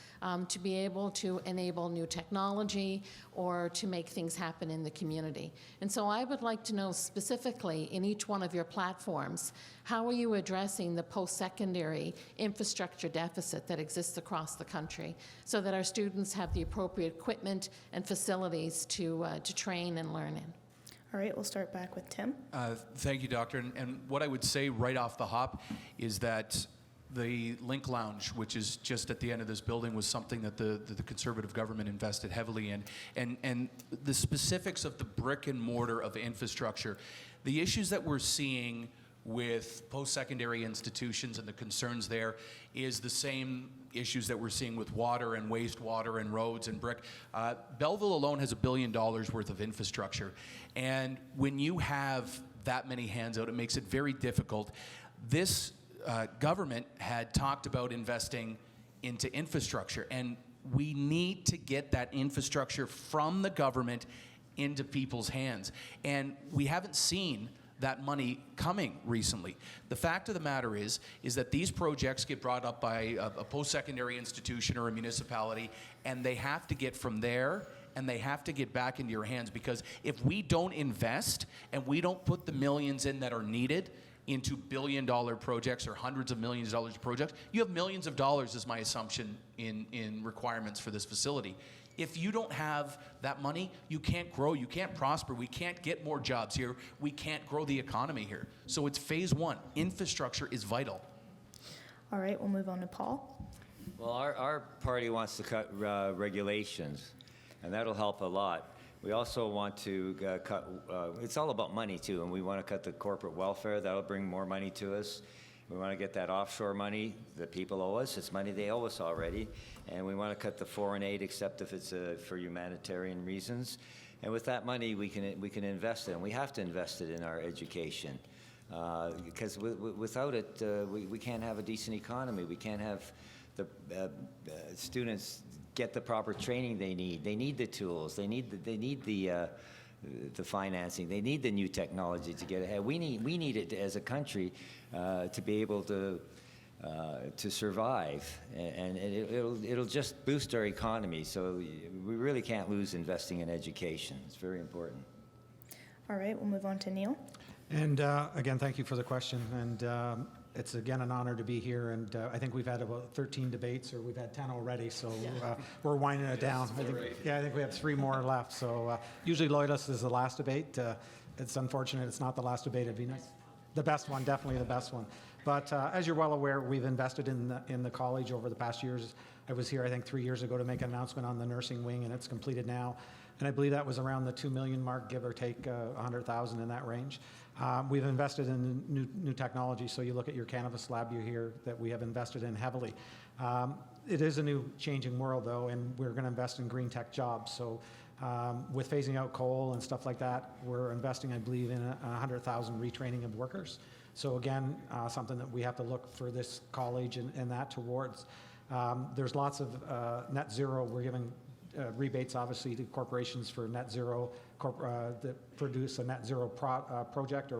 to be able to enable new technology or to make things happen in the community. And so I would like to know specifically in each one of your platforms, how are you addressing the post-secondary infrastructure deficit that exists across the country so that our students have the appropriate equipment and facilities to train and learn in? All right, we'll start back with Tim. Thank you, Doctor. And what I would say right off the hop is that the Link Lounge, which is just at the end of this building, was something that the Conservative government invested heavily in. And the specifics of the brick and mortar of infrastructure, the issues that we're seeing with post-secondary institutions and the concerns there is the same issues that we're seeing with water and wastewater and roads and brick. Belleville alone has $1 billion worth of infrastructure. And when you have that many hands out, it makes it very difficult. This government had talked about investing into infrastructure. And we need to get that infrastructure from the government into people's hands. And we haven't seen that money coming recently. The fact of the matter is that these projects get brought up by a post-secondary institution or a municipality, and they have to get from there and they have to get back into your hands, because if we don't invest and we don't put the millions in that are needed into billion-dollar projects or hundreds of millions of dollars projects, you have millions of dollars, is my assumption, in requirements for this facility. If you don't have that money, you can't grow, you can't prosper, we can't get more jobs here, we can't grow the economy here. So it's phase one. Infrastructure is vital. All right, we'll move on to Paul. Well, our party wants to cut regulations, and that'll help a lot. We also want to cut, it's all about money too, and we want to cut the corporate welfare. That'll bring more money to us. We want to get that offshore money that people owe us. It's money they owe us already. And we want to cut the foreign aid, except if it's for humanitarian reasons. And with that money, we can invest it. And we have to invest it in our education. Because without it, we can't have a decent economy. We can't have the students get the proper training they need. They need the tools. They need the financing. They need the new technology to get ahead. We need it as a country to be able to survive, and it'll just boost our economy. So we really can't lose investing in education. It's very important. All right, we'll move on to Neil. And again, thank you for the question. And it's again an honor to be here. And I think we've had about 13 debates, or we've had 10 already. So we're winding it down. I think we have 3 more left. So usually Loyalist is the last debate. It's unfortunate it's not the last debate. It'd be nice. The best one, definitely the best one. But as you're well aware, we've invested in the college over the past years. I was here, I think, 3 years ago to make an announcement on the nursing wing, and it's completed now. And I believe that was around the $2 million mark, give or take 100,000 in that range. We've invested in new technology. So you look at your cannabis lab you hear that we have invested in heavily. It is a new changing world, though, and we're going to invest in green tech jobs. So with phasing out coal and stuff like that, we're investing, I believe, in 100,000 retraining of workers. So again, something that we have to look for this college and that towards. There's lots of net zero. We're giving rebates, obviously, to corporations for net zero, that produce a net zero project.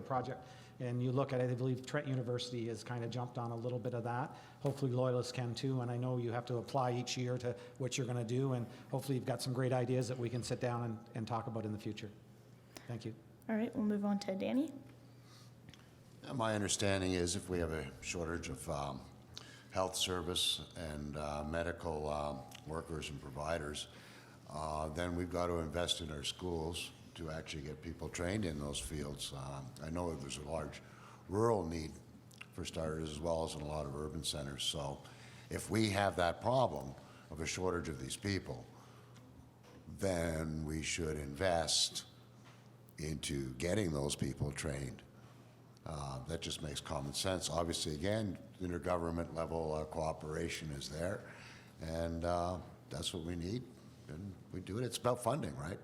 And you look at it, I believe Trent University has kind of jumped on a little bit of that. Hopefully Loyalist can too, and I know you have to apply each year to what you're going to do, and hopefully you've got some great ideas that we can sit down and talk about in the future. Thank you. All right, we'll move on to Danny. My understanding is if we have a shortage of health service and medical workers and providers, then we've got to invest in our schools to actually get people trained in those fields. I know that there's a large rural need for starters, as well as in a lot of urban centers. So if we have that problem of a shortage of these people, then we should invest into getting those people trained. That just makes common sense. Obviously, again, intergovernment level cooperation is there, and that's what we need, and we do it. It's about funding, right?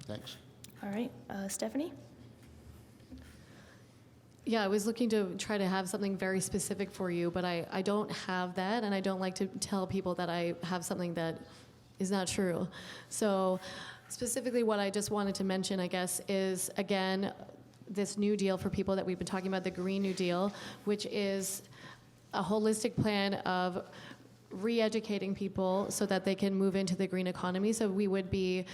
Thanks. All right, Stephanie? Yeah, I was looking to try to have something very specific for you, but I don't have that, and I don't like to tell people that I have something that is not true. So specifically what I just wanted to mention, I guess, is, again, this new deal for people that we've been talking about, the Green New Deal, which is a holistic plan of re-educating people so that they can move into the green economy. So we would be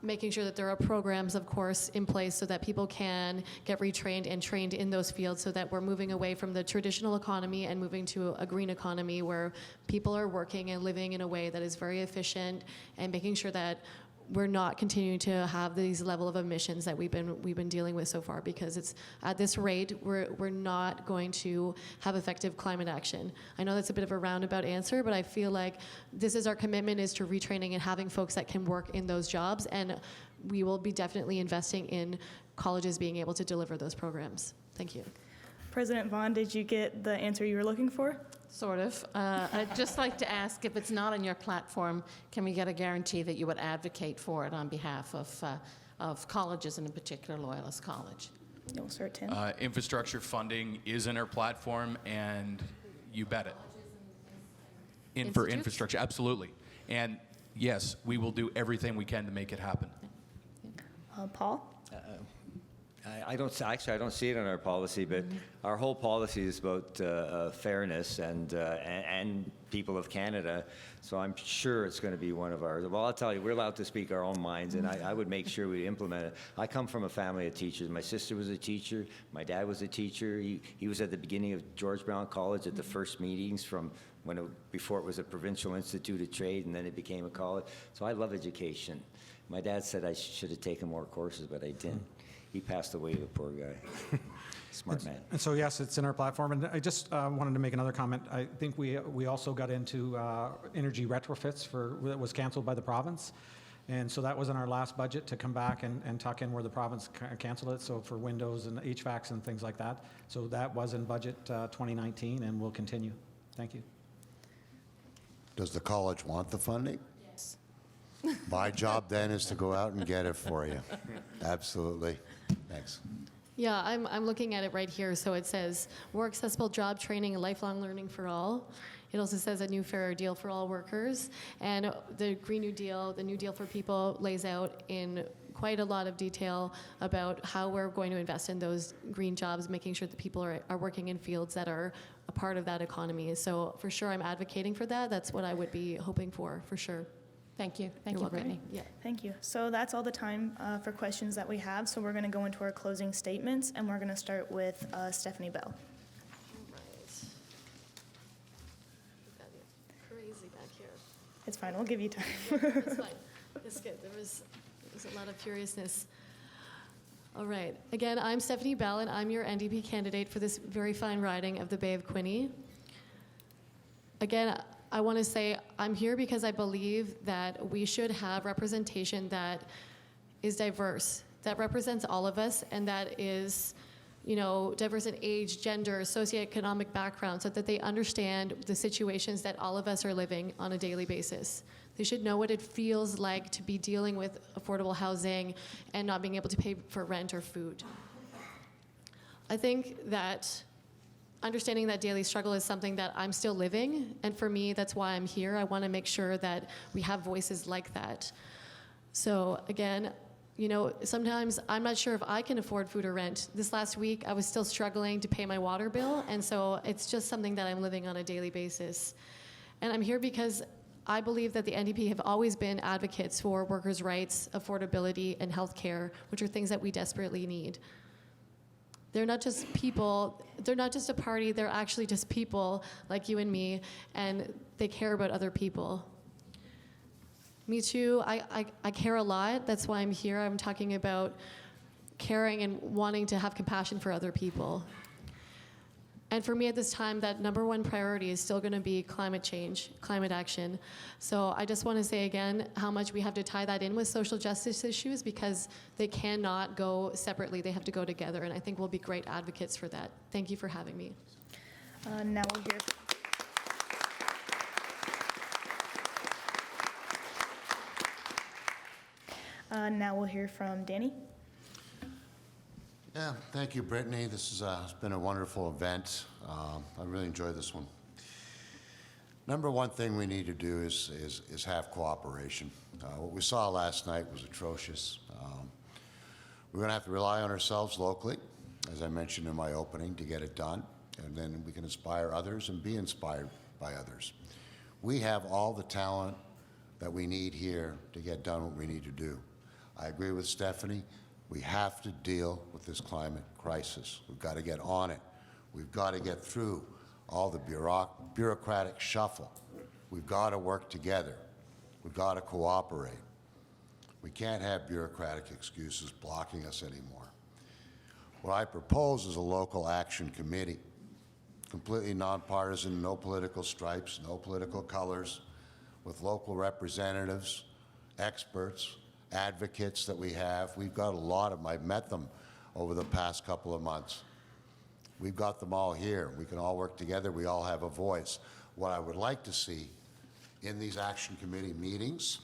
making sure that there are programs, of course, in place so that people can get retrained and trained in those fields, so that we're moving away from the traditional economy and moving to a green economy where people are working and living in a way that is very efficient, and making sure that we're not continuing to have these level of emissions that we've been dealing with so far, because it's at this rate we're not going to have effective climate action. I know that's a bit of a roundabout answer, but I feel like this is our commitment, is to retraining and having folks that can work in those jobs, and we will be definitely investing in colleges being able to deliver those programs. Thank you. President Vaughn, did you get the answer you were looking for? Sort of. I'd just like to ask, if it's not on your platform, can we get a guarantee that you would advocate for it on behalf of colleges, and in particular Loyalist College? You'll start, Tim. Infrastructure funding is in our platform, and you bet it. for Institute? infrastructure, absolutely. And yes, we will do everything we can to make it happen. Paul? I don't see it in our policy, but our whole policy is about fairness and people of Canada. So I'm sure it's going to be one of ours. Well, I'll tell you, we're allowed to speak our own minds, and I would make sure we implement it. I come from a family of teachers. My sister was a teacher. My dad was a teacher. He was at the beginning of George Brown College at the first meetings from before it was a provincial institute of trade, and then it became a college. So I love education. My dad said I should have taken more courses, but I didn't. He passed away, the poor guy. Smart man. And so, yes, it's in our platform. And I just wanted to make another comment. I think we also got into energy retrofits that was canceled by the province. And so that was in our last budget to come back and tuck in where the province canceled it. So for windows and HVACs and things like that. So that was in budget 2019 and will continue. Thank you. Does the college want the funding? Yes. My job then is to go out and get it for you. Absolutely. Thanks. Yeah, I'm looking at it right here. So it says more accessible job training and lifelong learning for all. It also says a new fairer deal for all workers. And the Green New Deal, the New Deal for People, lays out in quite a lot of detail about how we're going to invest in those green jobs, making sure that people are working in fields that are a part of that economy. So for sure, I'm advocating for that. That's what I would be hoping for sure. Thank you. Thank You're you, welcome. Brittany. Yeah. Thank you. So that's all the time for questions that we have. So we're going to go into our closing statements, and we're going to start with Stephanie Bell. Crazy back here. It's fine. We'll give you time. It's fine. It's good. There's a lot of furiousness. All right. Again, I'm Stephanie Bell, and I'm your NDP candidate for this very fine riding of the Bay of Quinte. Again, I want to say I'm here because I believe that we should have representation that is diverse, that represents all of us, and that is, diverse in age, gender, socioeconomic background, so that they understand the situations that all of us are living on a daily basis. They should know what it feels like to be dealing with affordable housing and not being able to pay for rent or food. I think that understanding that daily struggle is something that I'm still living, and for me, that's why I'm here. I want to make sure that we have voices like that. So again, sometimes I'm not sure if I can afford food or rent. This last week, I was still struggling to pay my water bill, and so it's just something that I'm living on a daily basis. And I'm here because I believe that the NDP have always been advocates for workers' rights, affordability, and health care, which are things that we desperately need. They're not just people, they're not just a party, they're actually just people like you and me, and they care about other people. Me too, I care a lot, that's why I'm here. I'm talking about caring and wanting to have compassion for other people. And for me at this time, that number one priority is still gonna be climate change, climate action. So I just wanna say again how much we have to tie that in with social justice issues, because they cannot go separately, they have to go together, and I think we'll be great advocates for that. Thank you for having me. Now we'll hear. Now we'll hear from Danny. Yeah, thank you, Brittany. This has been a wonderful event. I really enjoyed this one. Number one thing we need to do is have cooperation. What we saw last night was atrocious. We're going to have to rely on ourselves locally, as I mentioned in my opening, to get it done, and then we can inspire others and be inspired by others. We have all the talent that we need here to get done what we need to do. I agree with Stephanie. We have to deal with this climate crisis. We've got to get on it. We've got to get through all the bureaucratic shuffle. We've got to work together. We've got to cooperate. We can't have bureaucratic excuses blocking us anymore. What I propose is a local action committee, completely nonpartisan, no political stripes, no political colors, with local representatives, experts, advocates that we have. We've got a lot of them. I've met them over the past couple of months. We've got them all here. We can all work together. We all have a voice. What I would like to see in these action committee meetings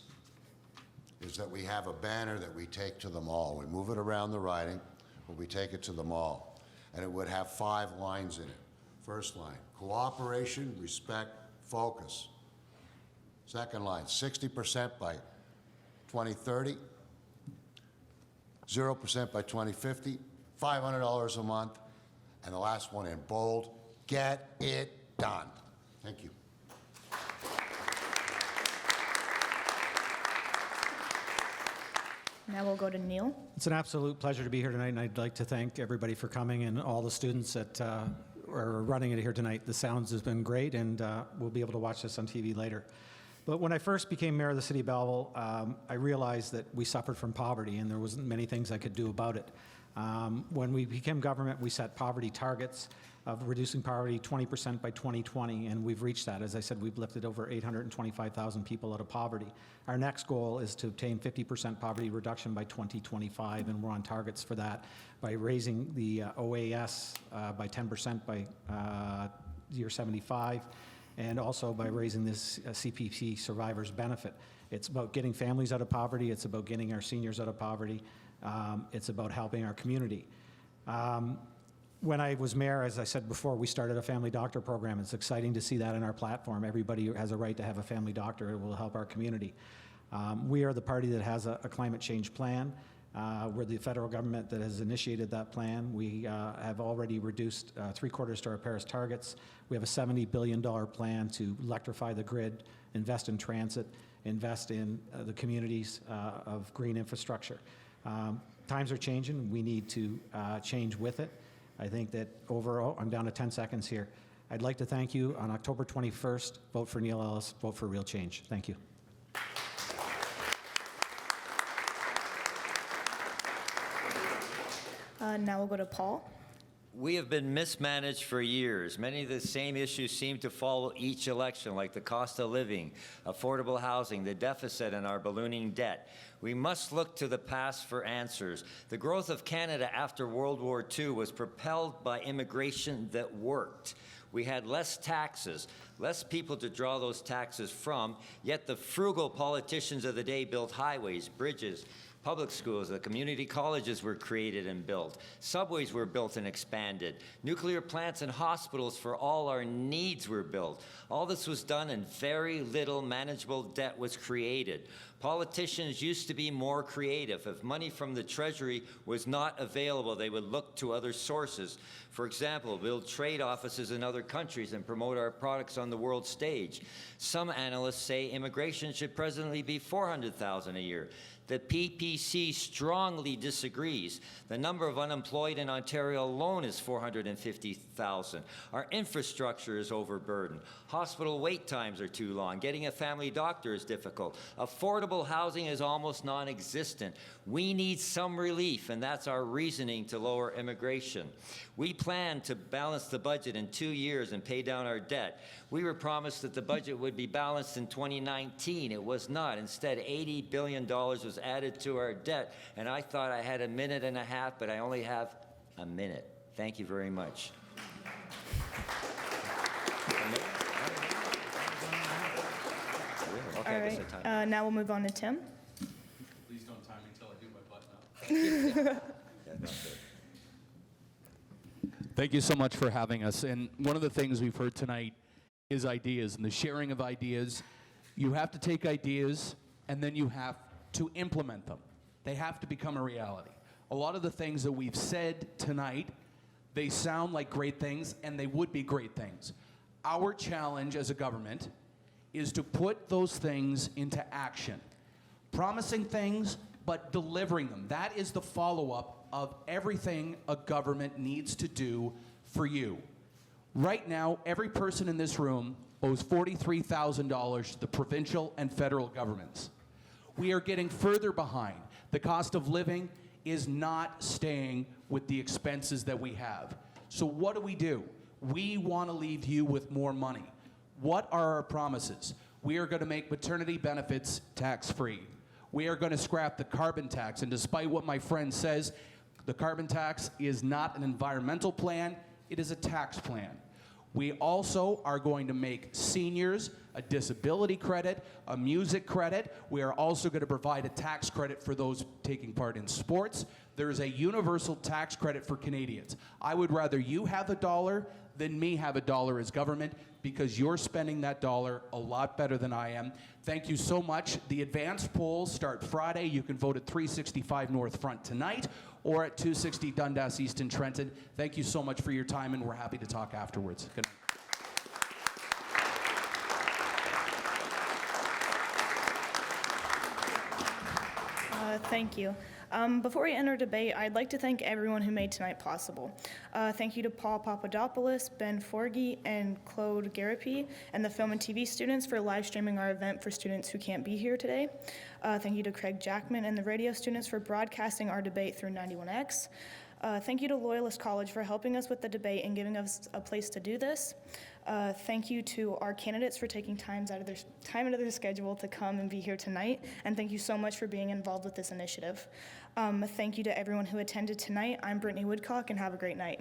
is that we have a banner that we take to them all. We move it around the riding, but we take it to them all. And it would have 5 lines in it. First line, cooperation, respect, focus. Second line, 60% by 2030, 0% by 2050, $500 a month, and the last one in bold, get it done. Thank you. Now we'll go to Neil. It's an absolute pleasure to be here tonight, and I'd like to thank everybody for coming and all the students that are running it here tonight. The sounds has been great, and we'll be able to watch this on TV later. But when I first became mayor of the city of Belleville, I realized that we suffered from poverty, and there wasn't many things I could do about it. When we became government, we set poverty targets of reducing poverty 20% by 2020, and we've reached that. As I said, we've lifted over 825,000 people out of poverty. Our next goal is to obtain 50% poverty reduction by 2025, and we're on targets for that by raising the OAS by 10% by year 75, and also by raising this CPP survivors benefit. It's about getting families out of poverty. It's about getting our seniors out of poverty. It's about helping our community. When I was mayor, as I said before, we started a family doctor program. It's exciting to see that in our platform. Everybody has a right to have a family doctor. It will help our community. We are the party that has a climate change plan. We're the federal government that has initiated that plan. We have already reduced 3/4 to our Paris targets. We have a $70 billion plan to electrify the grid, invest in transit, invest in the communities of green infrastructure. Times are changing. We need to change with it. I think that overall, I'm down to 10 seconds here. I'd like to thank you. On October 21st, vote for Neil Ellis, vote for real change. Thank you. Now we'll go to Paul. We have been mismanaged for years. Many of the same issues seem to follow each election, like the cost of living, affordable housing, the deficit, and our ballooning debt. We must look to the past for answers. The growth of Canada after World War II was propelled by immigration that worked. We had less taxes, less people to draw those taxes from, yet the frugal politicians of the day built highways, bridges, public schools, the community colleges were created and built. Subways were built and expanded. Nuclear plants and hospitals for all our needs were built. All this was done and very little manageable debt was created. Politicians used to be more creative. If money from the Treasury was not available, they would look to other sources. For example, build trade offices in other countries and promote our products on the world stage. Some analysts say immigration should presently be $400,000 a year. The PPC strongly disagrees. The number of unemployed in Ontario alone is 450,000. Our infrastructure is overburdened. Hospital wait times are too long. Getting a family doctor is difficult. Affordable housing is almost non-existent. We need some relief, and that's our reasoning to lower immigration. We plan to balance the budget in 2 years and pay down our debt. We were promised that the budget would be balanced in 2019. It was not. Instead, $80 billion was added to our debt, and I thought I had a minute and a half, but I only have a minute. Thank you very much. All right. Now we'll move on to Tim. Please don't time me until I do my button up. Thank you so much for having us. And one of the things we've heard tonight is ideas and the sharing of ideas. You have to take ideas and then you have to implement them. They have to become a reality. A lot of the things that we've said tonight, they sound like great things and they would be great things. Our challenge as a government is to put those things into action. Promising things, but delivering them. That is the follow-up of everything a government needs to do for you. Right now, every person in this room owes $43,000 to the provincial and federal governments. We are getting further behind. The cost of living is not staying with the expenses that we have. So what do? We want to leave you with more money. What are our promises? We are going to make maternity benefits tax-free. We are going to scrap the carbon tax, and despite what my friend says, the carbon tax is not an environmental plan, it is a tax plan. We also are going to make seniors a disability credit, a music credit. We are also going to provide a tax credit for those taking part in sports. There is a universal tax credit for Canadians. I would rather you have $1 than me have a dollar as government, because you're spending that dollar a lot better than I am. Thank you so much. The advanced polls start Friday. You can vote at 365 North Front tonight or at 260 Dundas East in Trenton. Thank you so much for your time, and we're happy to talk afterwards. Good night. Thank you. Before we enter debate, I'd like to thank everyone who made tonight possible. Thank you to Paul Papadopoulos, Ben Forgy, and Claude Garapi, and the film and TV students for live streaming our event for students who can't be here today. Thank you to Craig Jackman and the radio students for broadcasting our debate through 91X. Thank you to Loyalist College for helping us with the debate and giving us a place to do this. Thank you to our candidates for taking time out of their schedule to come and be here tonight. And thank you so much for being involved with this initiative. Thank you to everyone who attended tonight. I'm Brittany Woodcock, and have a great night.